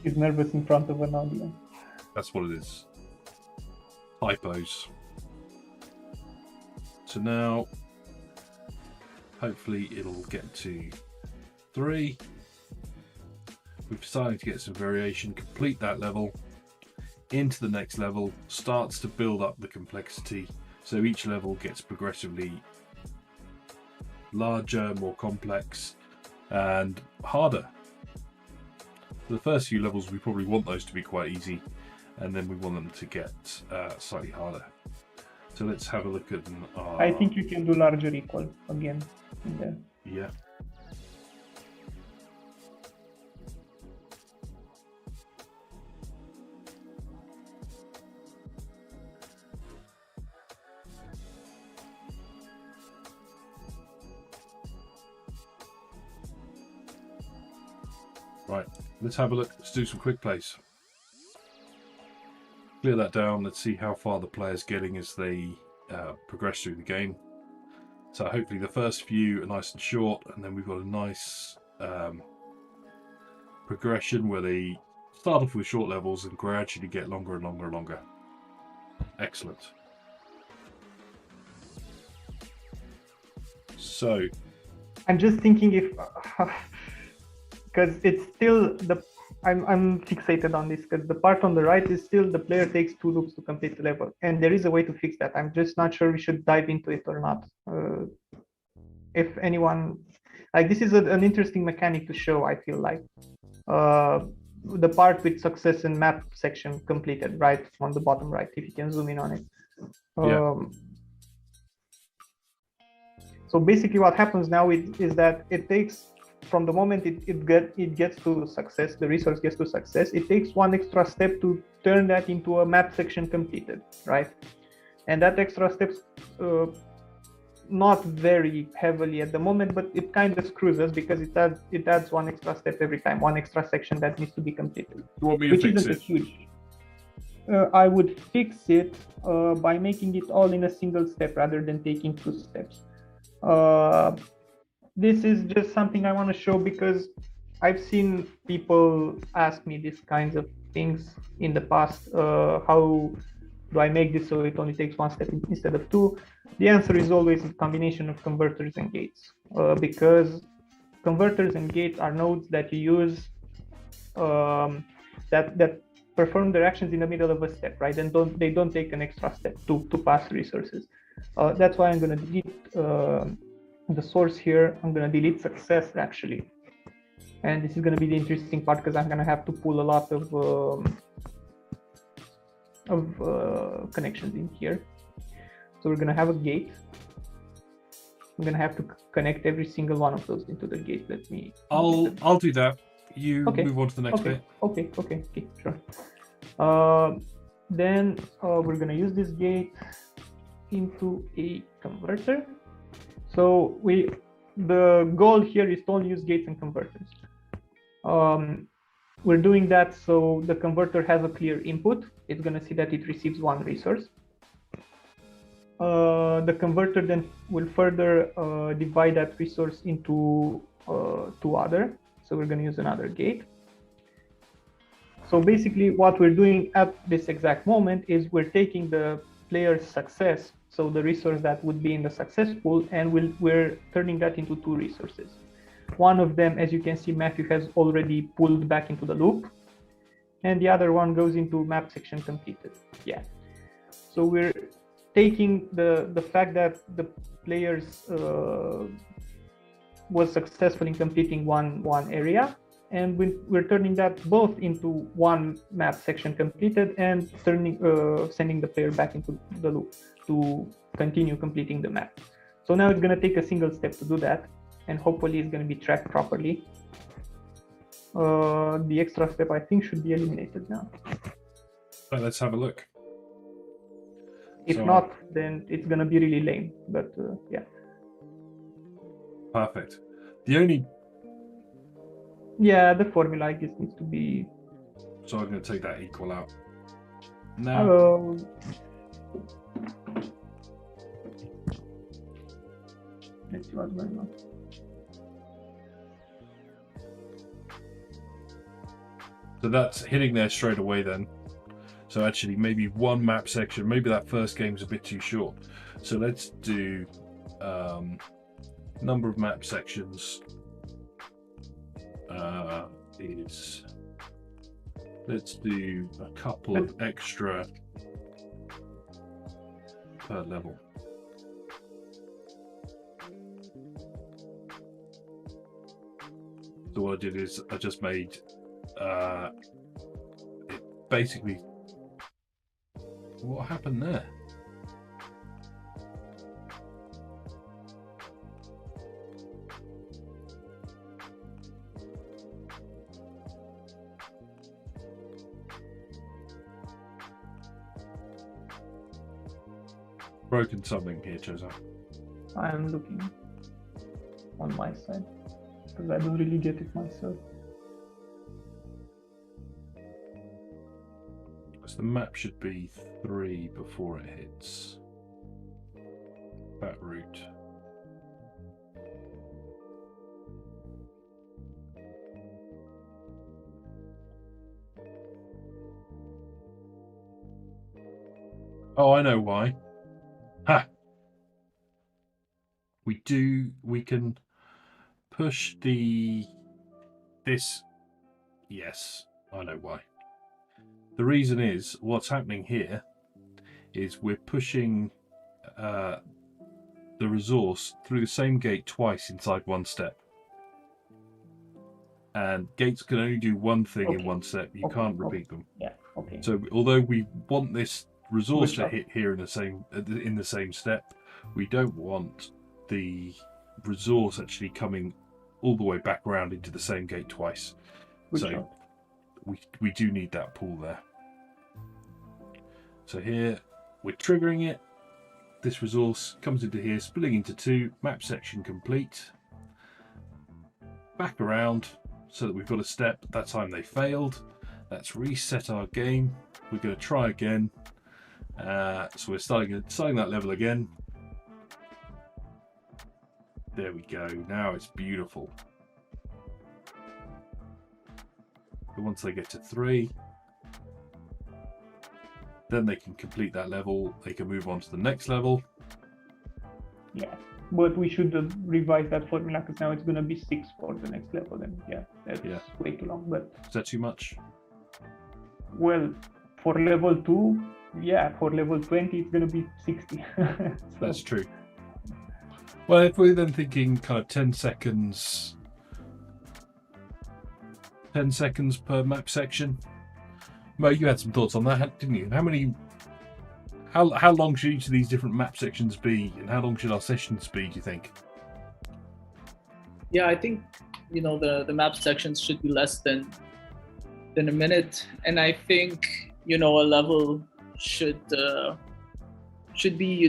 He's nervous in front of an audience. That's what it is. Typos. So now, hopefully it'll get to 3. We've decided to get some variation, complete that level, into the next level, starts to build up the complexity. So each level gets progressively larger, more complex, and harder. For the first few levels, we probably want those to be quite easy, and then we want them to get slightly harder. So let's have a look at our... I think you can do larger equal again in there. Yeah. Right, let's have a look. Let's do some quick plays. Clear that down. Let's see how far the player's getting as they progress through the game. So hopefully the first few are nice and short, and then we've got a nice progression where they start off with short levels and gradually get longer and longer and longer. Excellent. So I'm just thinking if because it's still I'm fixated on this because the part on the right is still the player takes 2 loops to complete the level, and there is a way to fix that. I'm just not sure we should dive into it or not. If anyone, like, this is an interesting mechanic to show, I feel like. The part with success and map section completed, right, on the bottom right, if you can zoom in on it. Yeah. So basically what happens now is that it takes, from the moment it gets to success, the resource gets to success, it takes 1 extra step to turn that into a map section completed, right? And that extra step's not very heavily at the moment, but it kind of screws us because it adds 1 extra step every time, 1 extra section that needs to be completed. You want me to fix it? Huge. I would fix it by making it all in a single step rather than taking 2 steps. This is just something I want to show because I've seen people ask me these kinds of things in the past. How do I make this so it only takes 1 step instead of 2? The answer is always a combination of converters and gates, because converters and gates are nodes that you use that perform their actions in the middle of a step, right? And they don't take an extra step to pass resources. That's why I'm going to delete the source here. I'm going to delete success actually, and this is going to be the interesting part because I'm going to have to pull a lot of connections in here. So we're going to have a gate. I'm going to have to connect every single one of those into the gate. Let me. I'll do that. You move on to the next bit. Okay, sure. Then we're going to use this gate into a converter. So the goal here is to only use gates and converters. We're doing that so the converter has a clear input. It's going to see that it receives 1 resource. The converter then will further divide that resource into 2 other. So we're going to use another gate. So basically what we're doing at this exact moment is we're taking the player's success, so the resource that would be in the success pool, and we're turning that into two resources. One of them, as you can see, Matthew has already pulled back into the loop, and the other one goes into map section completed. Yeah. So we're taking the fact that the players was successful in completing one area, and we're turning that both into one map section completed and sending the player back into the loop to continue completing the map. So now it's going to take a single step to do that, and hopefully it's going to be tracked properly. The extra step, I think, should be eliminated now. Right, let's have a look. If not, then it's going to be really lame, but yeah. Perfect. The only... Yeah, the formula, I guess, needs to be... So I'm going to take that equal out. Now... Hello. Let's see what's going on. So that's hitting there straight away then. So actually maybe one map section, maybe that first game's a bit too short. So let's do number of map sections is, let's do a couple of extra per level. So what I did is I just made it basically, what happened there? Broken something here, Joseph. I am looking on my side because I don't really get it myself. So the map should be 3 before it hits that route. Oh, I know why. Ha! We can push this. Yes, I know why. The reason is, what's happening here is we're pushing the resource through the same gate twice inside one step. And gates can only do one thing in one step. You can't repeat them. Yeah, okay. So although we want this resource to hit here in the same step, we don't want the resource actually coming all the way back around into the same gate twice. So we do need that pool there. So here we're triggering it. This resource comes into here, splitting into 2, map section complete. Back around so that we've got a step. That time they failed. Let's reset our game. We're going to try again. So we're starting that level again. There we go. Now it's beautiful. But once they get to 3, then they can complete that level. They can move on to the next level. Yeah, but we should revise that formula because now it's going to be 6 for the next level. And yeah, that's way too long. But is that too much? Well, for level 2, yeah, for level 20, it's going to be 60. So. That's true. Well, if we're then thinking kind of 10 seconds per map section. Mo, you had some thoughts on that, didn't you? How long should each of these different map sections be, and how long should our sessions be, do you think? Yeah, I think, the map sections should be less than a minute, and I think, a level should be,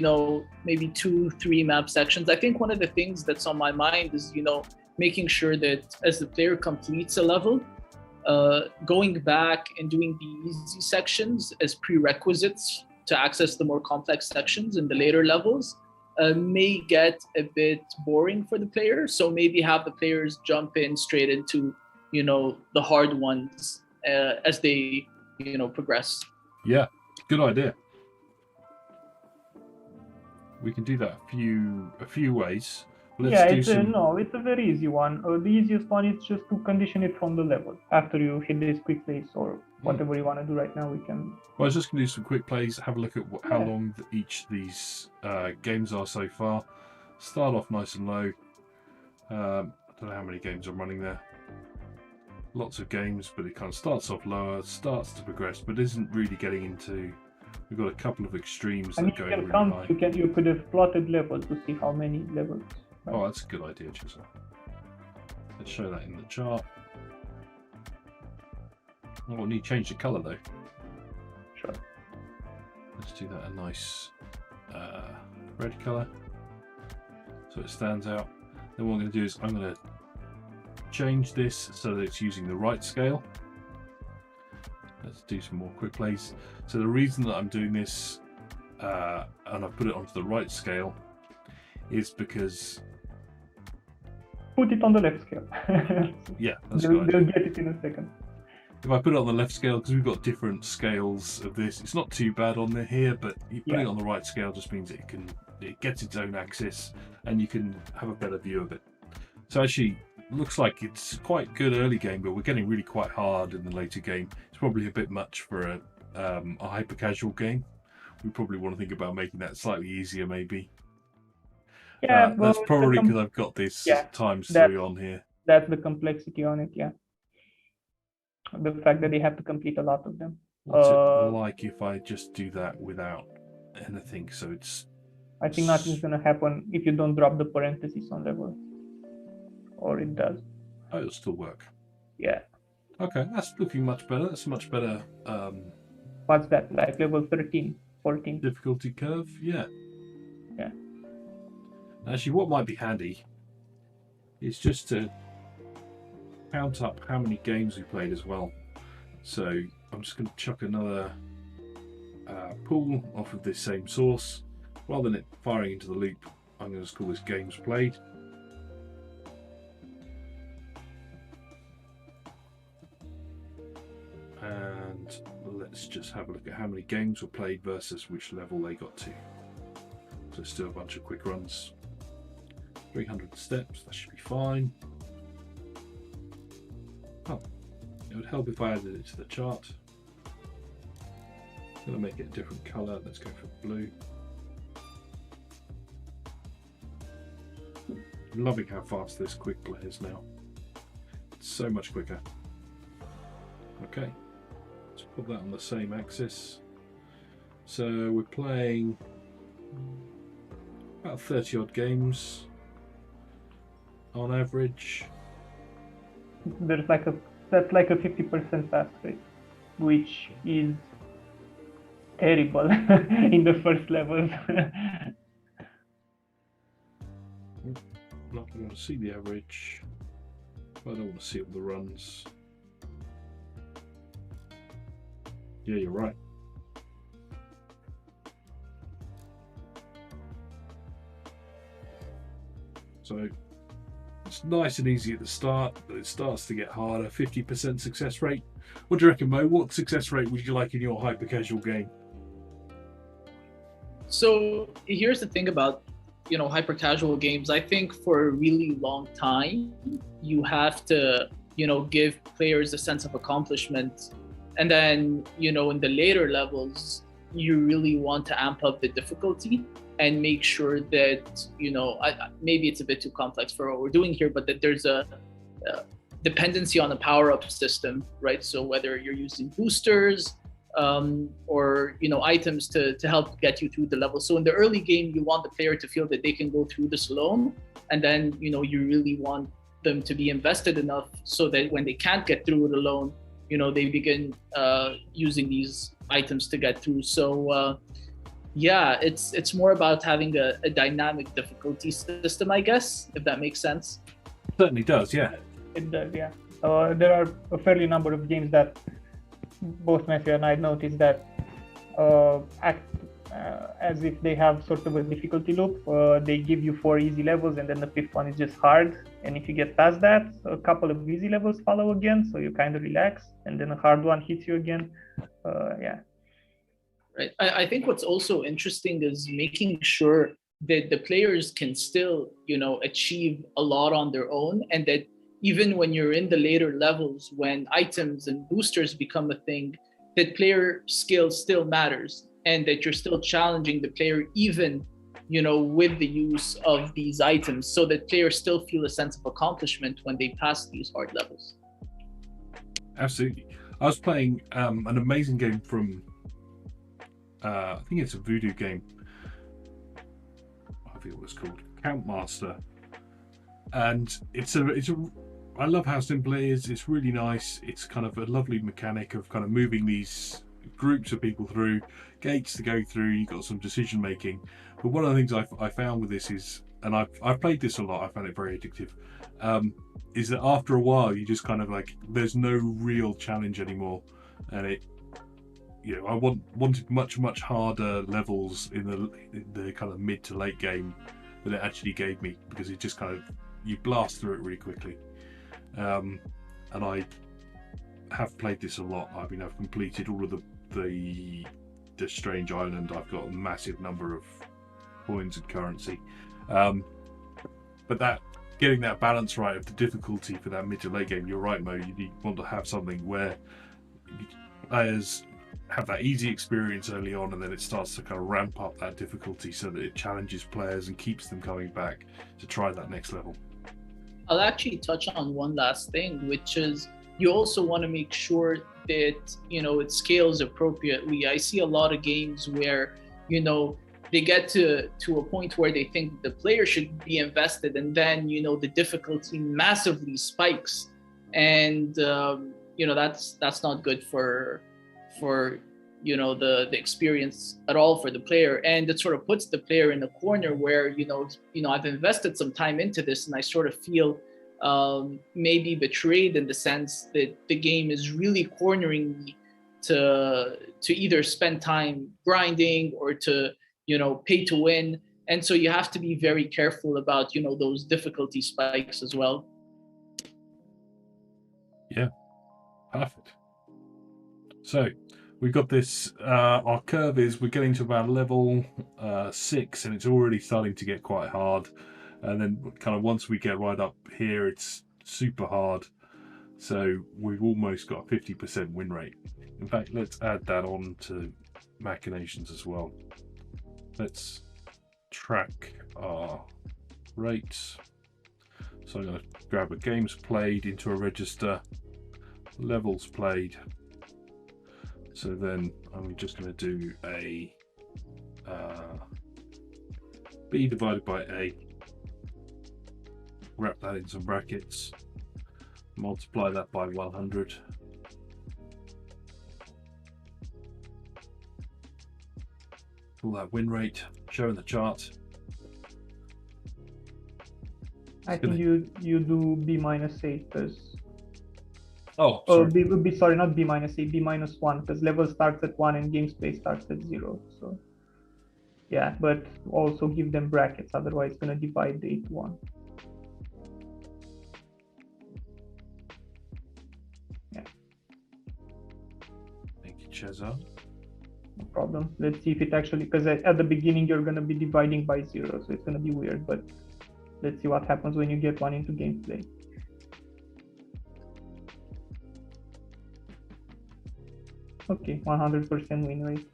maybe 2-3 map sections. I think one of the things that's on my mind is, making sure that as the player completes a level, going back and doing the easy sections as prerequisites to access the more complex sections in the later levels may get a bit boring for the player. So maybe have the players jump in straight into, the hard ones as they, progress. Yeah, good idea. we can do that a few ways. Let's yeah, do it's it's a very easy one. The easiest one is just to condition it from the level. After you hit this quick place or whatever you want to do right now, we can. Well, I was just going to do some quick plays, have a look at how long each of these games are so far. Start off nice and low. I don't know how many games I'm running there. Lots of games, but it kind of starts off lower, starts to progress, but isn't really getting into. We've got a couple of extremes that are going really high. You could have plotted levels to see how many levels. Right. Oh, that's a good idea, Chisel. Let's show that in the chart. Oh, we'll need to change the colour though. Sure. Let's do that a nice red colour so it stands out. Then what I'm going to do is I'm going to change this so that it's using the right scale. Let's do some more quick plays. So the reason that I'm doing this and I've put it onto the right scale is because put it on the left scale. Yeah, that's they'll get it in a second. If I put it on the left scale, because we've got different scales of this, it's not too bad on here, but you put it on the right scale just means it gets its own axis and you can have a better view of it. So actually, looks like it's quite good early game, but we're getting really quite hard in the later game. It's probably a bit much for a hyper casual game. We probably want to think about making that slightly easier, maybe. Yeah, that's probably because I've got this ×3 on here. That's the complexity on it, yeah. The fact that they have to complete a lot of them. What's it like if I just do that without anything? So it's. I think nothing's gonna happen if you don't drop the parentheses on level. Or it does. Oh, it'll still work. Yeah. Okay, that's looking much better. That's much better. What's that? Like level 13, 14? Difficulty curve, yeah. Yeah. Actually, what might be handy is just to count up how many games we played as well. So I'm just going to chuck another pool off of this same source. Rather than it firing into the loop, I'm going to call this games played. And let's just have a look at how many games were played versus which level they got to. So let's do a bunch of quick runs. 300 steps, that should be fine. Oh, it would help if I added it to the chart. I'm going to make it a different colour. Let's go for blue. I'm loving how fast this quick play is now. It's so much quicker. Okay, let's put that on the same axis. So we're playing about 30 odd games on average. That's like a 50% pass rate, which is terrible in the first levels. I want to see the average. I don't want to see all the runs. Yeah, you're right. So it's nice and easy at the start, but it starts to get harder. 50% success rate. What do you reckon, Mo? What success rate would you like in your hyper casual game? So here's the thing about hyper casual games. I think for a really long time you have to give players a sense of accomplishment, and then in the later levels you really want to amp up the difficulty and make sure that maybe it's a bit too complex for what we're doing here, but that there's a dependency on a power-up system, right? So whether you're using boosters or items to help get you through the level. So in the early game, you want the player to feel that they can go through this alone, and then you really want them to be invested enough so that when they can't get through it alone, they begin using these items to get through. So yeah, it's more about having a dynamic difficulty system, I guess, if that makes sense. Certainly does, yeah. It does, yeah. There are a fairly number of games that both Matthew and I noticed that act as if they have sort of a difficulty loop. They give you 4 easy levels and then the 5th one is just hard. And if you get past that, a couple of easy levels follow again, so you kind of relax, and then a hard one hits you again. Yeah. Right. I think what's also interesting is making sure that the players can still, achieve a lot on their own, and that even when you're in the later levels, when items and boosters become a thing, that player skill still matters, and that you're still challenging the player even, with the use of these items, so that players still feel a sense of accomplishment when they pass these hard levels. Absolutely. I was playing an amazing game from, I think it's a Voodoo game. I think it was called Countmaster, and I love how simple it is. It's really nice. It's kind of a lovely mechanic of kind of moving these groups of people through gates to go through. You've got some decision making, but one of the things I found with this is, and I've played this a lot, I found it very addictive, is that after a while you just kind of like, there's no real challenge anymore, and it, I wanted much harder levels in the kind of mid to late game than it actually gave me, because it just kind of, you blast through it really quickly. And I have played this a lot. I mean, I've completed all of the Strange Island. I've got a massive number of coins and currency, but that, getting that balance right of the difficulty for that mid to late game, you're right, Mo, you want to have something where players have that easy experience early on, and then it starts to kind of ramp up that difficulty so that it challenges players and keeps them coming back to try that next level. I'll actually touch on one last thing, which is you also want to make sure that, it scales appropriately. I see a lot of games where, they get to a point where they think the player should be invested, and then, the difficulty massively spikes. And, that's not good for the experience at all for the player, and it sort of puts the player in a corner where I've invested some time into this, and I sort of feel maybe betrayed, in the sense that the game is really cornering me to either spend time grinding or to pay to win. And so you have to be very careful about those difficulty spikes as well. Yeah, perfect. So we've got this, our curve is, we're getting to about level 6, and it's already starting to get quite hard, and then kind of once we get right up here, it's super hard. So we've almost got a 50% win rate. In fact, let's add that on to Machinations as well. Let's track our rates. So I'm going to grab a games played into a register, levels played. So then I'm just going to do a B divided by A, wrap that in some brackets, multiply that by 100. All that win rate, showing the chart. I think you do B minus A, because sorry, not B minus A, B minus 1, because level starts at 1 and game space starts at 0. So yeah, but also give them brackets, otherwise it's going to divide the 8 to 1. Yeah. Thank you, Cesar. No problem. Let's see if it actually, because at the beginning you're going to be dividing by 0, so it's going to be weird, but let's see what happens when you get one into gameplay. Okay, 100% win rate.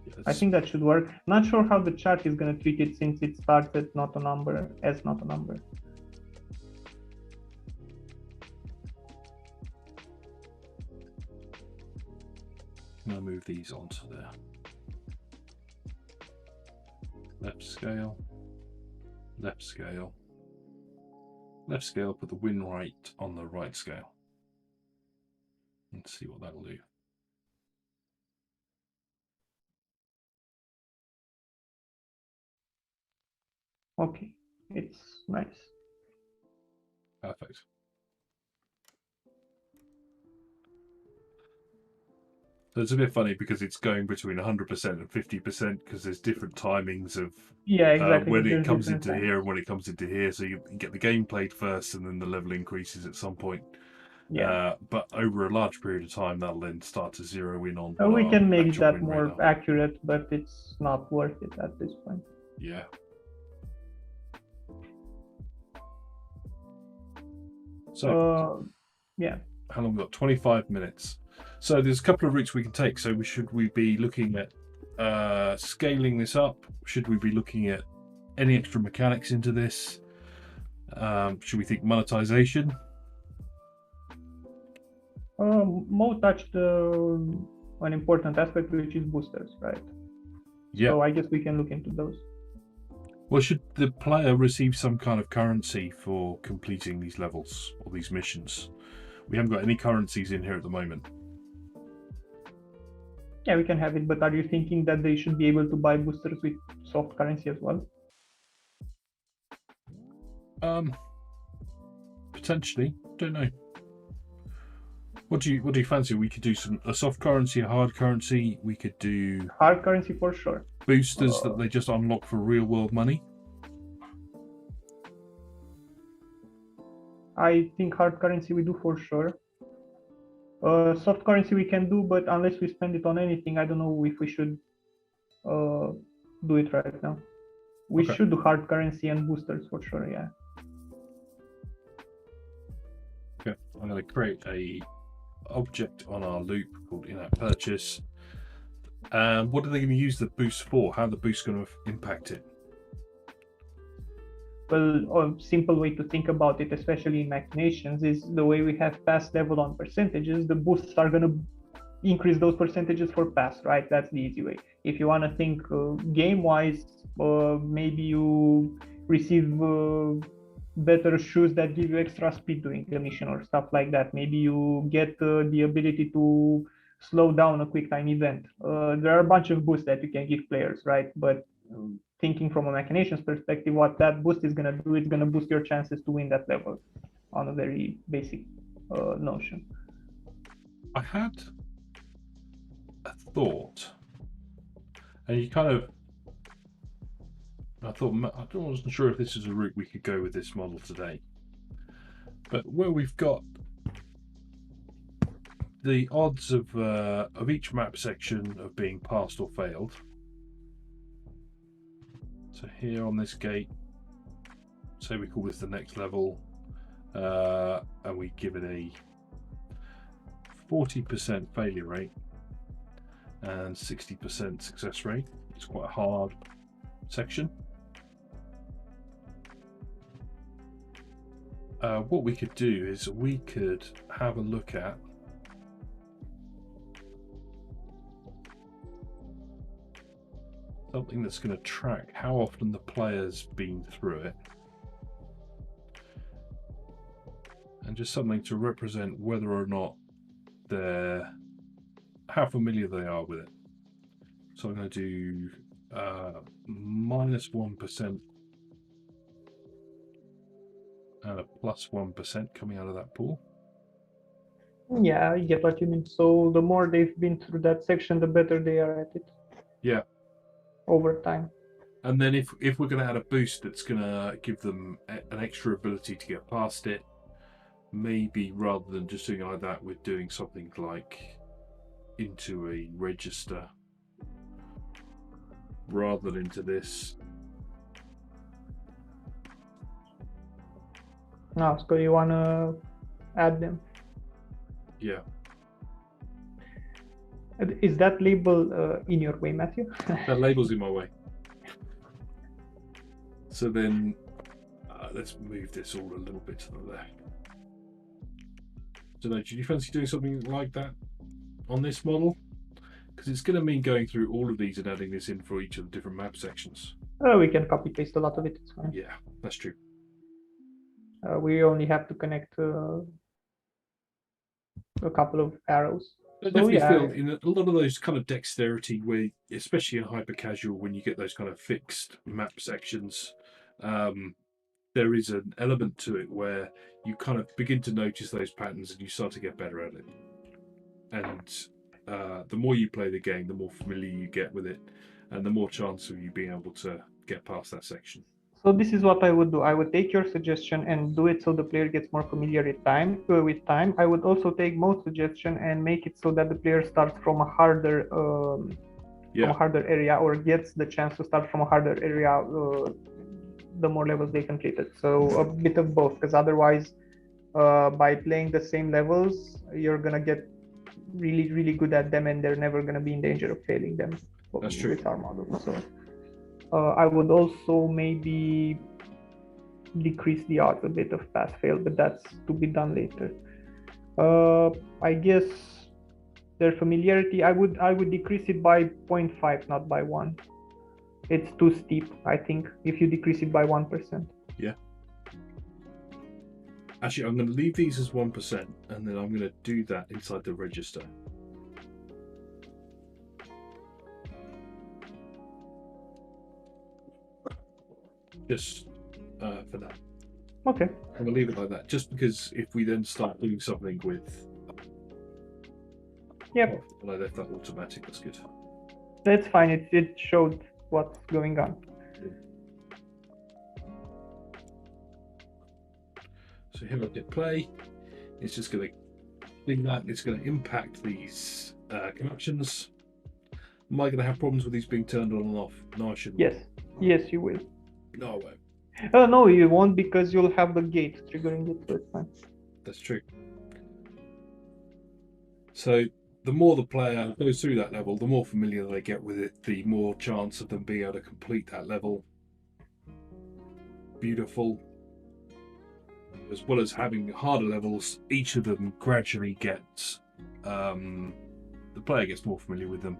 Yes. I think that should work. Not sure how the chat is going to treat it, since it starts at not a number, as not a number. I'm going to move these onto the left scale, left scale, left scale, put the win rate on the right scale. Let's see what that'll do. Okay, it's nice. Perfect. So it's a bit funny because it's going between 100% and 50%, because there's different timings of exactly. When it comes into here and when it comes into here. So you get the game played first, and then the level increases at some point. Yeah. But over a large period of time, that'll then start to zero in on. We our can make actual that win more rate are. accurate, but it's not worth it at this point. Yeah. So yeah. how long we got? 25 minutes. So there's a couple of routes we can take. So should we be looking at scaling this up? Should we be looking at any extra mechanics into this? Should we think monetization? Mo touched an important aspect, which is boosters, right? Yeah. So I guess we can look into those. Well, should the player receive some kind of currency for completing these levels or these missions? We haven't got any currencies in here at the moment. Yeah, we can have it, but are you thinking that they should be able to buy boosters with soft currency as well? Potentially, don't know. What do you fancy? We could do a soft currency, a hard currency. We could do hard currency for sure. Boosters that they just unlock for real world money. I think hard currency we do for sure. Soft currency we can do, but unless we spend it on anything, I don't know if we should do it right now. We should do hard currency and boosters for sure, yeah. Okay, I'm going to create a object on our loop called in-app purchase. What are they going to use the boost for? How are the boosts going to impact it? Well, a simple way to think about it, especially in Machinations, is the way we have pass level on percentages. The boosts are going to increase those percentages for pass, right? That's the easy way. If you want to think game-wise, maybe you receive better shoes that give you extra speed during the mission or stuff like that. Maybe you get the ability to slow down a quick time event. There are a bunch of boosts that you can give players, right? But thinking from a Machinations perspective, what that boost is going to do, it's going to boost your chances to win that level on a very basic notion. I had a thought, and I wasn't sure if this is a route we could go with this model today, but where we've got the odds of each map section of being passed or failed. So here on this gate, say we call this the next level, and we give it a 40% failure rate and 60% success rate. It's quite a hard section. What we could do is we could have a look at something that's going to track how often the player's been through it, and just something to represent whether or not how familiar they are with it. So I'm going to do -1% and a +1% coming out of that pool. Yeah, I get what you mean. So the more they've been through that section, the better they are at it. Yeah. Over time. And then if we're going to add a boost that's going to give them an extra ability to get past it, maybe rather than just doing like that, we're doing something like into a register rather than into this. No, so you want to add them? Yeah. Is that label in your way, Matthew? That label's in my way. So then let's move this all a little bit to the left. So do you fancy doing something like that on this model? Because it's going to mean going through all of these and adding this in for each of the different map sections. We can copy paste a lot of it. It's fine. Yeah, that's true. We only have to connect a couple of arrows. I definitely feel in a lot of those kind of dexterity, where especially in hyper casual, when you get those kind of fixed map sections, there is an element to it where you kind of begin to notice those patterns and you start to get better at it. And the more you play the game, the more familiar you get with it, and the more chance of you being able to get past that section. So this is what I would do. I would take your suggestion and do it so the player gets more familiar with time. I would also take Mo's suggestion and make it so that the player starts from a harder area, or gets the chance to start from a harder area the more levels they completed. So a bit of both, because otherwise, by playing the same levels, you're gonna get really, really good at them, and they're never gonna be in danger of failing them. That's true. With our model. So I would also maybe decrease the odds a bit of pass fail, but that's to be done later. I guess their familiarity, I would decrease it by 0.5, not by 1. It's too steep, I think, if you decrease it by 1%. Yeah. Actually, I'm going to leave these as 1%, and then I'm going to do that inside the register. Just for that. Okay. I'm going to leave it like that, just because if we then start doing something with... Yep. Well, I left that automatic, that's good. That's fine, it showed what's going on. So here I hit play. It's just going to do that. It's going to impact these connections. Am I going to have problems with these being turned on and off? No, I shouldn't. Yes, you will. No, I won't. Oh no, you won't, because you'll have the gate triggering it, so it's fine. That's true. So the more the player goes through that level, the more familiar they get with it, the more chance of them being able to complete that level. Beautiful. As well as having harder levels, each of them gradually gets, the player gets more familiar with them.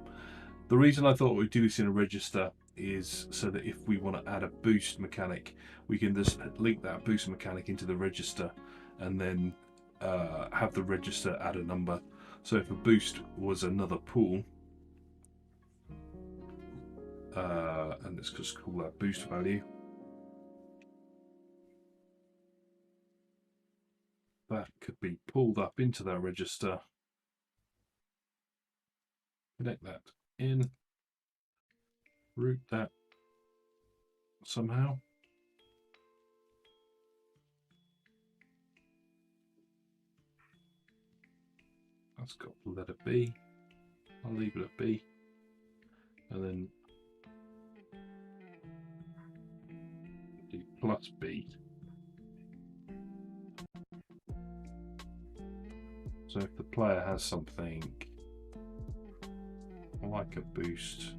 The reason I thought we'd do this in a register is so that if we want to add a boost mechanic, we can just link that boost mechanic into the register and then have the register add a number. So if a boost was another pool, and let's just call that boost value, that could be pulled up into that register, connect that in, route that somehow. That's got the letter B. I'll leave it at B. And then do plus B. So if the player has something like a boost,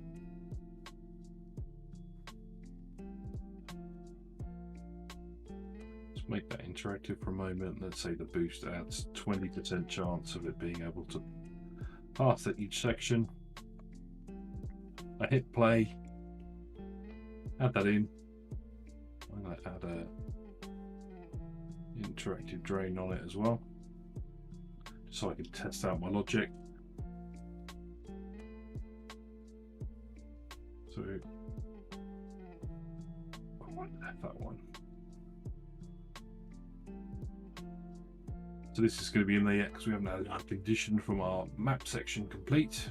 let's make that interactive for a moment. Let's say the boost adds 20% chance of it being able to pass at each section. I hit play, add that in. I'm going to add a interactive drain on it as well, so I can test out my logic. So I won't have that one. So this is going to be in there yet because we haven't had a condition from our map section complete.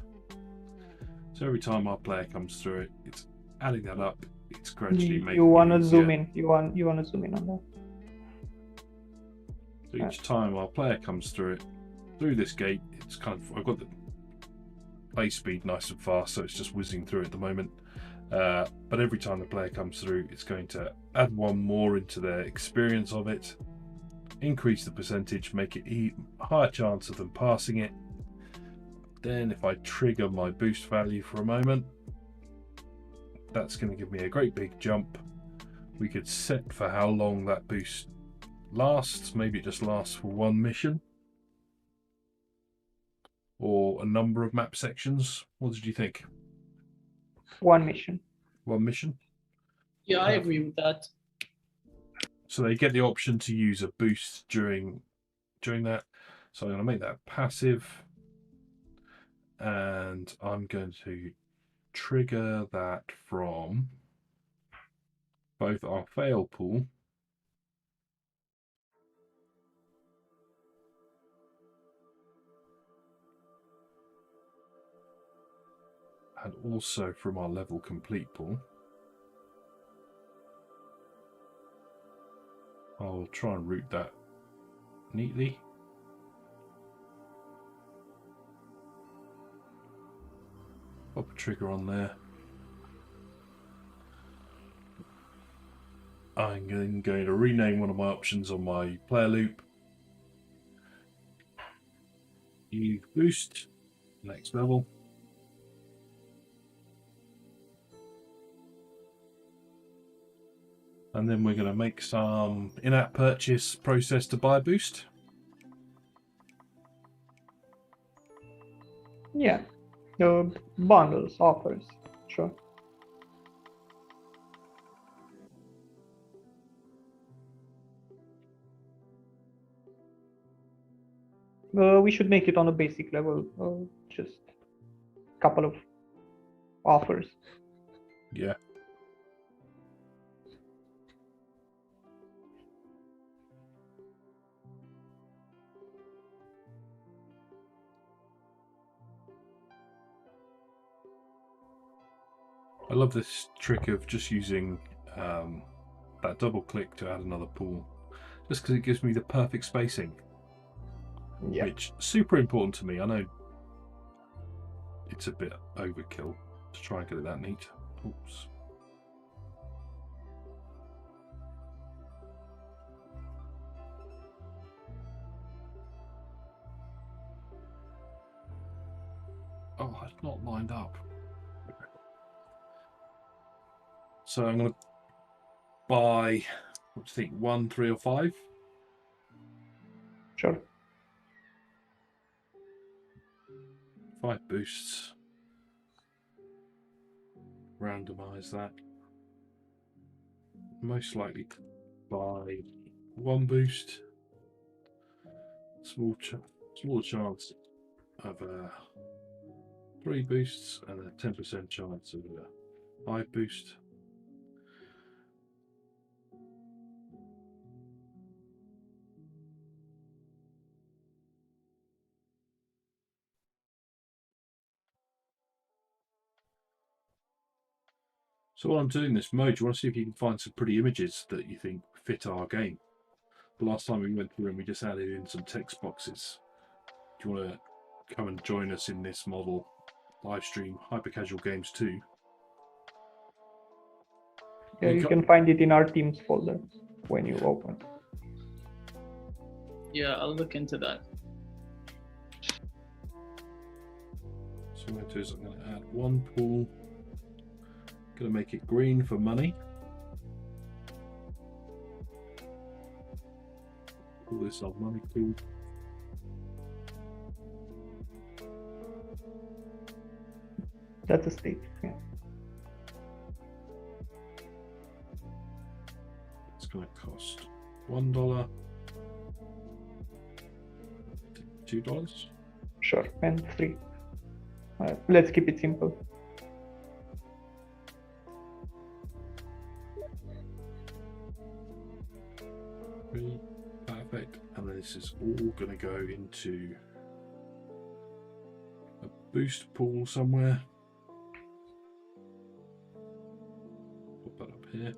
So every time our player comes through it, it's adding that up. It's gradually making you want to it zoom easier. in. You want to zoom in on that. So each time our player comes through it, through this gate, it's kind of, I've got the play speed nice and fast, so it's just whizzing through at the moment. But every time the player comes through, it's going to add one more into their experience of it, increase the percentage, make it higher chance of them passing it. Then if I trigger my boost value for a moment, that's going to give me a great big jump. We could set for how long that boost lasts. Maybe it just lasts for one mission or a number of map sections. What did you think? One mission. One mission? Yeah, I agree with that. So they get the option to use a boost during that. So I'm going to make that passive, and I'm going to trigger that from both our fail pool and also from our level complete pool. I'll try and route that neatly. Pop a trigger on there. I'm then going to rename one of my options on my player loop. Use boost, next level. And then we're going to make some in-app purchase process to buy a boost. Yeah, the bundles, offers, sure. We should make it on a basic level, just a couple of offers. Yeah. I love this trick of just using that double click to add another pool, just because it gives me the perfect spacing. Yeah. Which is super important to me. I know it's a bit overkill to try and get it that neat. Oops. Oh, it's not lined up. So I'm going to buy, what do you think, 1, 3, or 5? Sure. 5 boosts. Randomize that. Most likely buy 1 boost. Small chance of 3 boosts and a 10% chance of a 5 boost. So while I'm doing this mode, you want to see if you can find some pretty images that you think fit our game. The last time we went through and we just added in some text boxes. Do you want to come and join us in this model live stream Hyper Casual Games 2? Yeah, you can find it in our teams folder when you open. Yeah, I'll look into that. So what I'm going to do is I'm going to add 1 pool. Going to make it green for money. Call this our money pool. That's a state. Yeah. It's going to cost $1, $2. Sure, and 3. Let's keep it simple. Perfect. And then this is all going to go into a boost pool somewhere. Put that up here.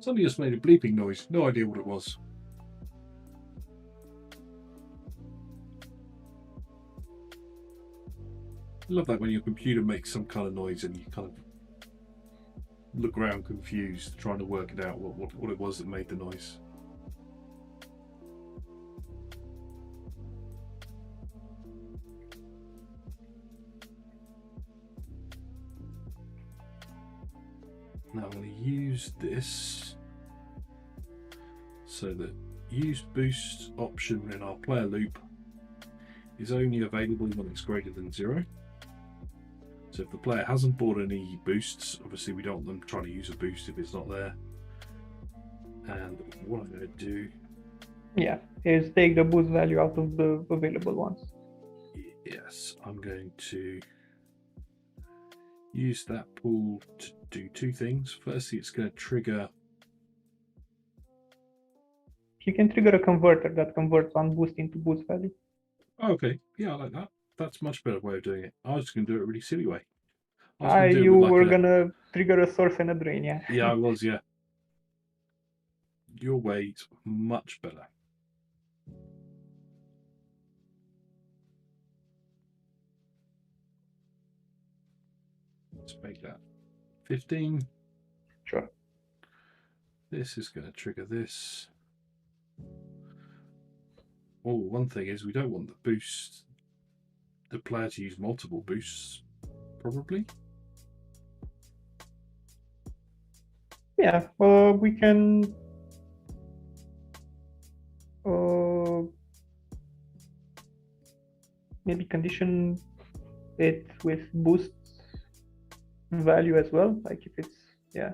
Somebody just made a bleeping noise. No idea what it was. I love that when your computer makes some kind of noise and you kind of look around confused, trying to work it out what it was that made the noise. Now I'm going to use this so that use boost option in our player loop is only available when it's greater than 0. So if the player hasn't bought any boosts, obviously we don't want them trying to use a boost if it's not there. And what I'm going to do, yeah, is take the boost value out of the available ones. Yes, I'm going to use that pool to do 2 things. Firstly, it's going to trigger you can trigger a converter that converts on boost into boost value. Okay, yeah, I like that. That's a much better way of doing it. I was going to do it a really silly way. I was going to do You it with were gonna trigger a source and a drain, yeah. Yeah, I was, yeah. Your way's much better. Let's make that 15. Sure. This is going to trigger this. Oh, one thing is we don't want the player to use multiple boosts, probably. Yeah, we can maybe condition it with boost value as well, like if it's, yeah,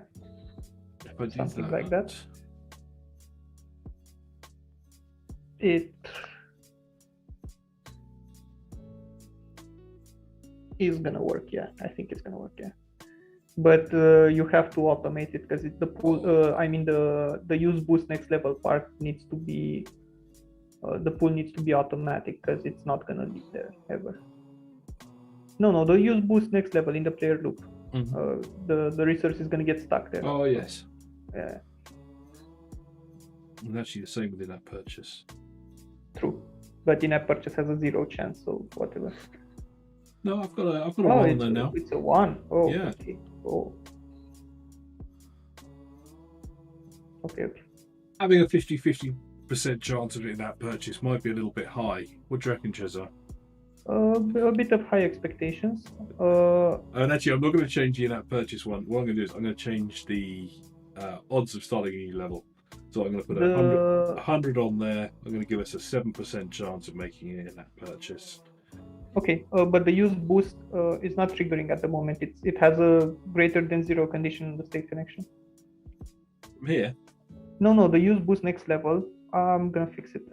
If I do something like that. It is gonna work, yeah. I think it's gonna work, yeah. But you have to automate it because the pool. I mean the use boost next level part needs to be the pool needs to be automatic because it's not gonna be there ever. No, the use boost next level in the player loop. The resource is gonna get stuck there. Oh yes. Yeah. And actually the same with in-app purchase. True, but in-app purchase has a 0 chance, so whatever. No, I've got a 1 there now. It's a 1. Oh, yeah. Okay. Oh. Okay. Having a 50% chance of in-app purchase might be a little bit high. What do you reckon, Cesar? A bit of high expectations. And actually, I'm not going to change the in-app purchase one. What I'm going to do is I'm going to change the odds of starting a new level. So I'm going to put 100 on there. I'm going to give us a 7% chance of making an in-app purchase. Okay, but the use boost is not triggering at the moment. It has a greater than 0 condition in the state connection. From here? No, the use boost next level. I'm gonna fix it.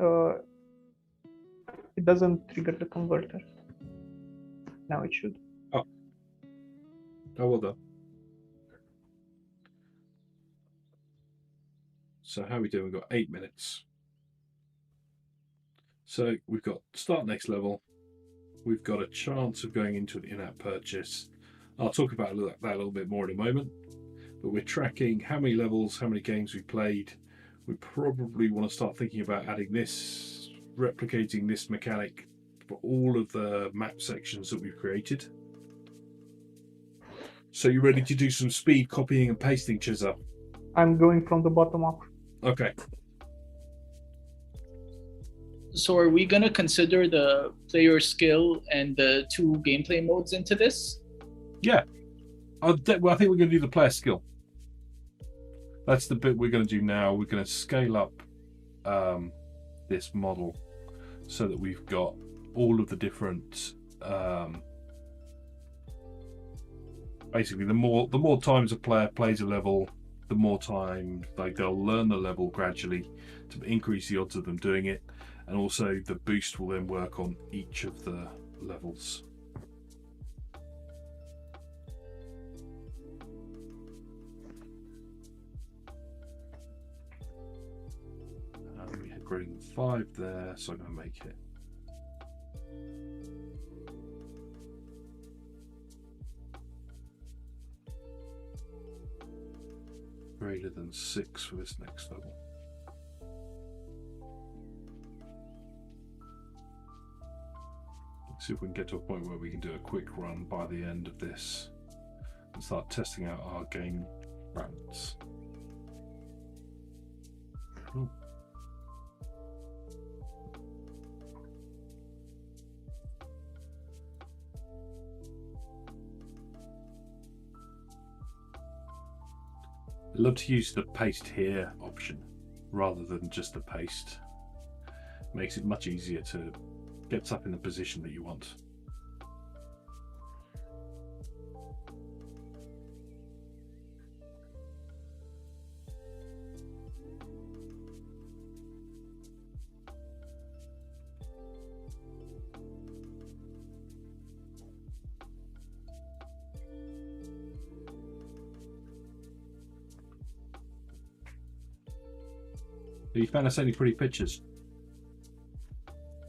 It doesn't trigger the converter. Now it should. Oh, well done. So how are we doing? We've got 8 minutes. So we've got start next level. We've got a chance of going into an in-app purchase. I'll talk about that a little bit more in a moment. But we're tracking how many levels, how many games we've played. We probably want to start thinking about adding this, replicating this mechanic for all of the map sections that we've created. So you ready to do some speed copying and pasting, Cesar? I'm going from the bottom up. Okay. So are we going to consider the player skill and the 2 gameplay modes into this? Yeah. I think we're going to do the player skill. That's the bit we're going to do now. We're going to scale up this model so that we've got all of the different... basically, the more times a player plays a level, the more time they'll learn the level gradually to increase the odds of them doing it. And also the boost will then work on each of the levels. We had greater than 5 there, so I'm going to make it greater than 6 for this next level. See if we can get to a point where we can do a quick run by the end of this and start testing out our game routes. Ooh. I love to use the paste here option rather than just the paste. Makes it much easier to get up in the position that you want. Have you found us any pretty pictures?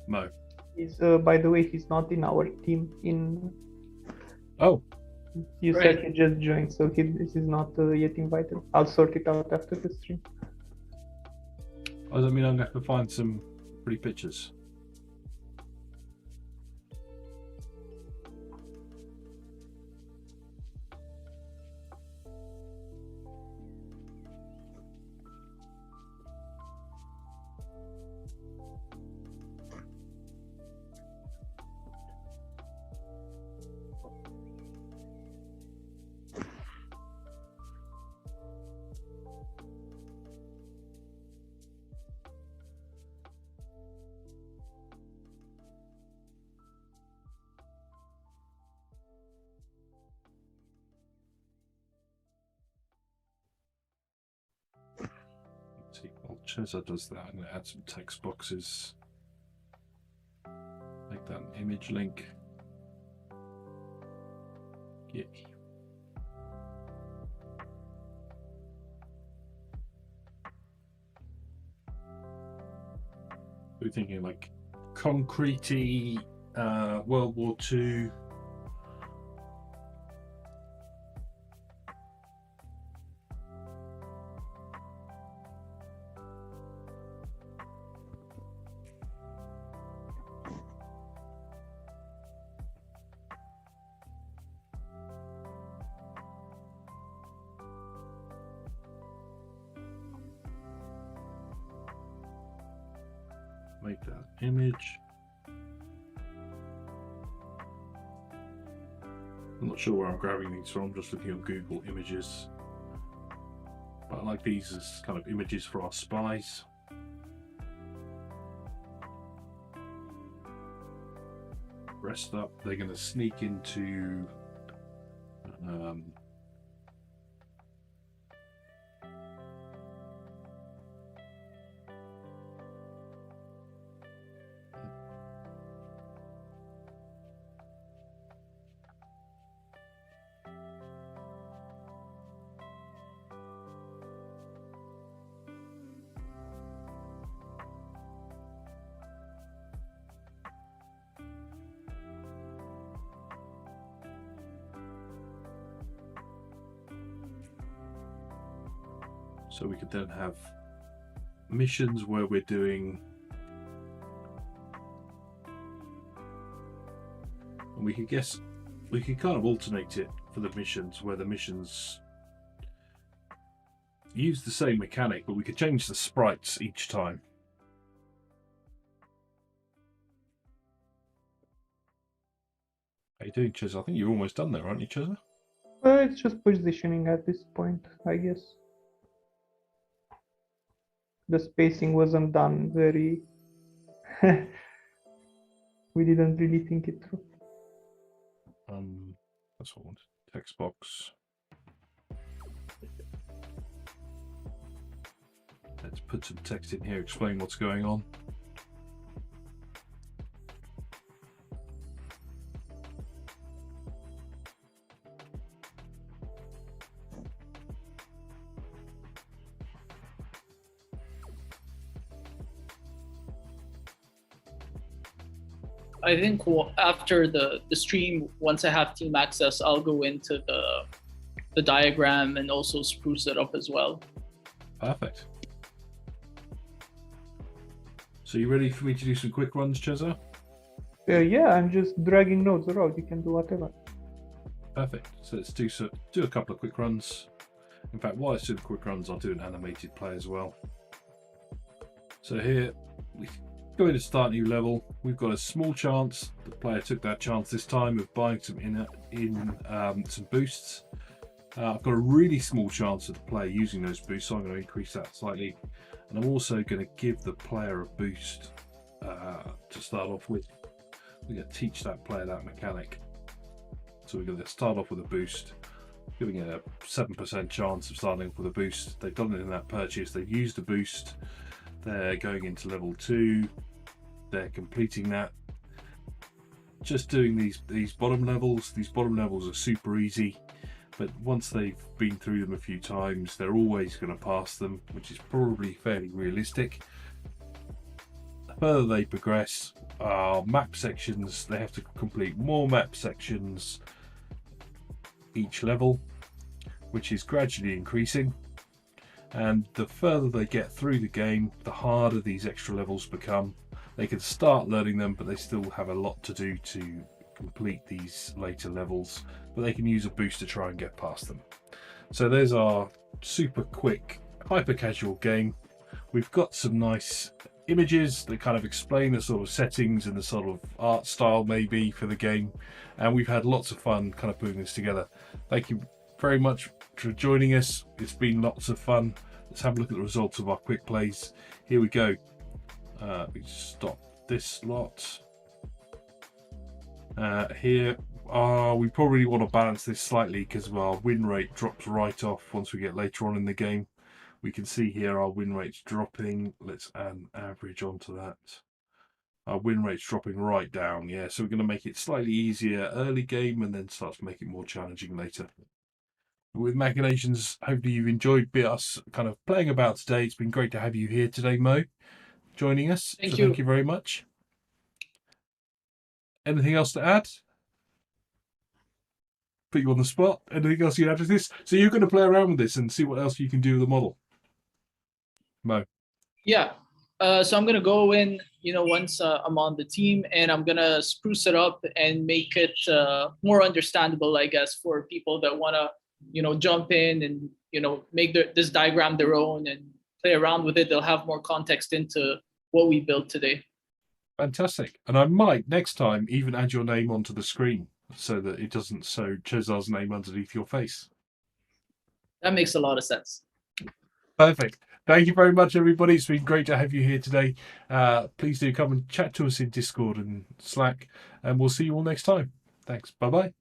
Mo. He's by the way, he's not in our team. Oh, You said he just joined, so this is not yet invited. I'll sort it out after the stream. does that mean I'm going to have to find some pretty pictures? See, while Chesa does that, I'm going to add some text boxes. Make that an image link. Yeah. We're thinking like concrete-y, World War II. Make that image. I'm not sure where I'm grabbing these from, I'm just looking on Google Images. But I like these as kind of images for our spies. Rest up, they're going to sneak into so we could then have missions where we're doing, and we could kind of alternate it for the missions where the missions use the same mechanic, but we could change the sprites each time. How you doing, Chesa? I think you're almost done there, aren't you, Chesa? It's just positioning at this point, I guess. The spacing wasn't done very... we didn't really think it through. That's what I wanted. Text box. Let's put some text in here, explain what's going on. I think after the stream, once I have team access, I'll go into the diagram and also spruce it up as well. Perfect. So you ready for me to do some quick runs, Chesa? Yeah, I'm just dragging nodes around. You can do whatever. Perfect. So let's do a couple of quick runs. In fact, while I do the quick runs, I'll do an animated play as well. So here we go in to start new level. We've got a small chance. The player took that chance this time of buying some some boosts. I've got a really small chance of the player using those boosts, so I'm going to increase that slightly. And I'm also going to give the player a boost to start off with. We're going to teach that player that mechanic. So we're going to start off with a boost, giving it a 7% chance of starting off with a boost. They've done it in that purchase. They've used the boost. They're going into level 2. They're completing that. Just doing these bottom levels. These bottom levels are super easy. but once they've been through them a few times, they're always going to pass them, which is probably fairly realistic. The further they progress, map sections, they have to complete more map sections each level, which is gradually increasing. And the further they get through the game, the harder these extra levels become. They can start learning them, but they still have a lot to do to complete these later levels, but they can use a boost to try and get past them. So there's our super quick, hyper casual game. We've got some nice images that kind of explain the sort of settings and the sort of art style maybe for the game, and we've had lots of fun kind of putting this together. Thank you very much for joining us. It's been lots of fun. Let's have a look at the results of our quick plays. Here we go. We stop this lot. Here, we probably want to balance this slightly because our win rate drops right off once we get later on in the game. We can see here our win rate's dropping. Let's add an average onto that. Our win rate's dropping right down. Yeah, so we're going to make it slightly easier early game and then start to make it more challenging later. With Machinations, hopefully you've enjoyed us kind of playing about today. It's been great to have you here today, Mo, joining us. Thank you. Thank you very much. Anything else to add? Put you on the spot. Anything else you add to this? So you're going to play around with this and see what else you can do with the model, Mo. Yeah. So I'm gonna go in, once I'm on the team, and I'm gonna spruce it up and make it more understandable, I guess, for people that wanna, jump in and make this diagram their own and play around with it. They'll have more context into what we built today. Fantastic. And I might next time even add your name onto the screen so that it doesn't show Cesar's name underneath your face. That makes a lot of sense. Perfect. Thank you very much, everybody. It's been great to have you here today. Please do come and chat to us in Discord and Slack, and we'll see you all next time. Thanks. Bye-bye.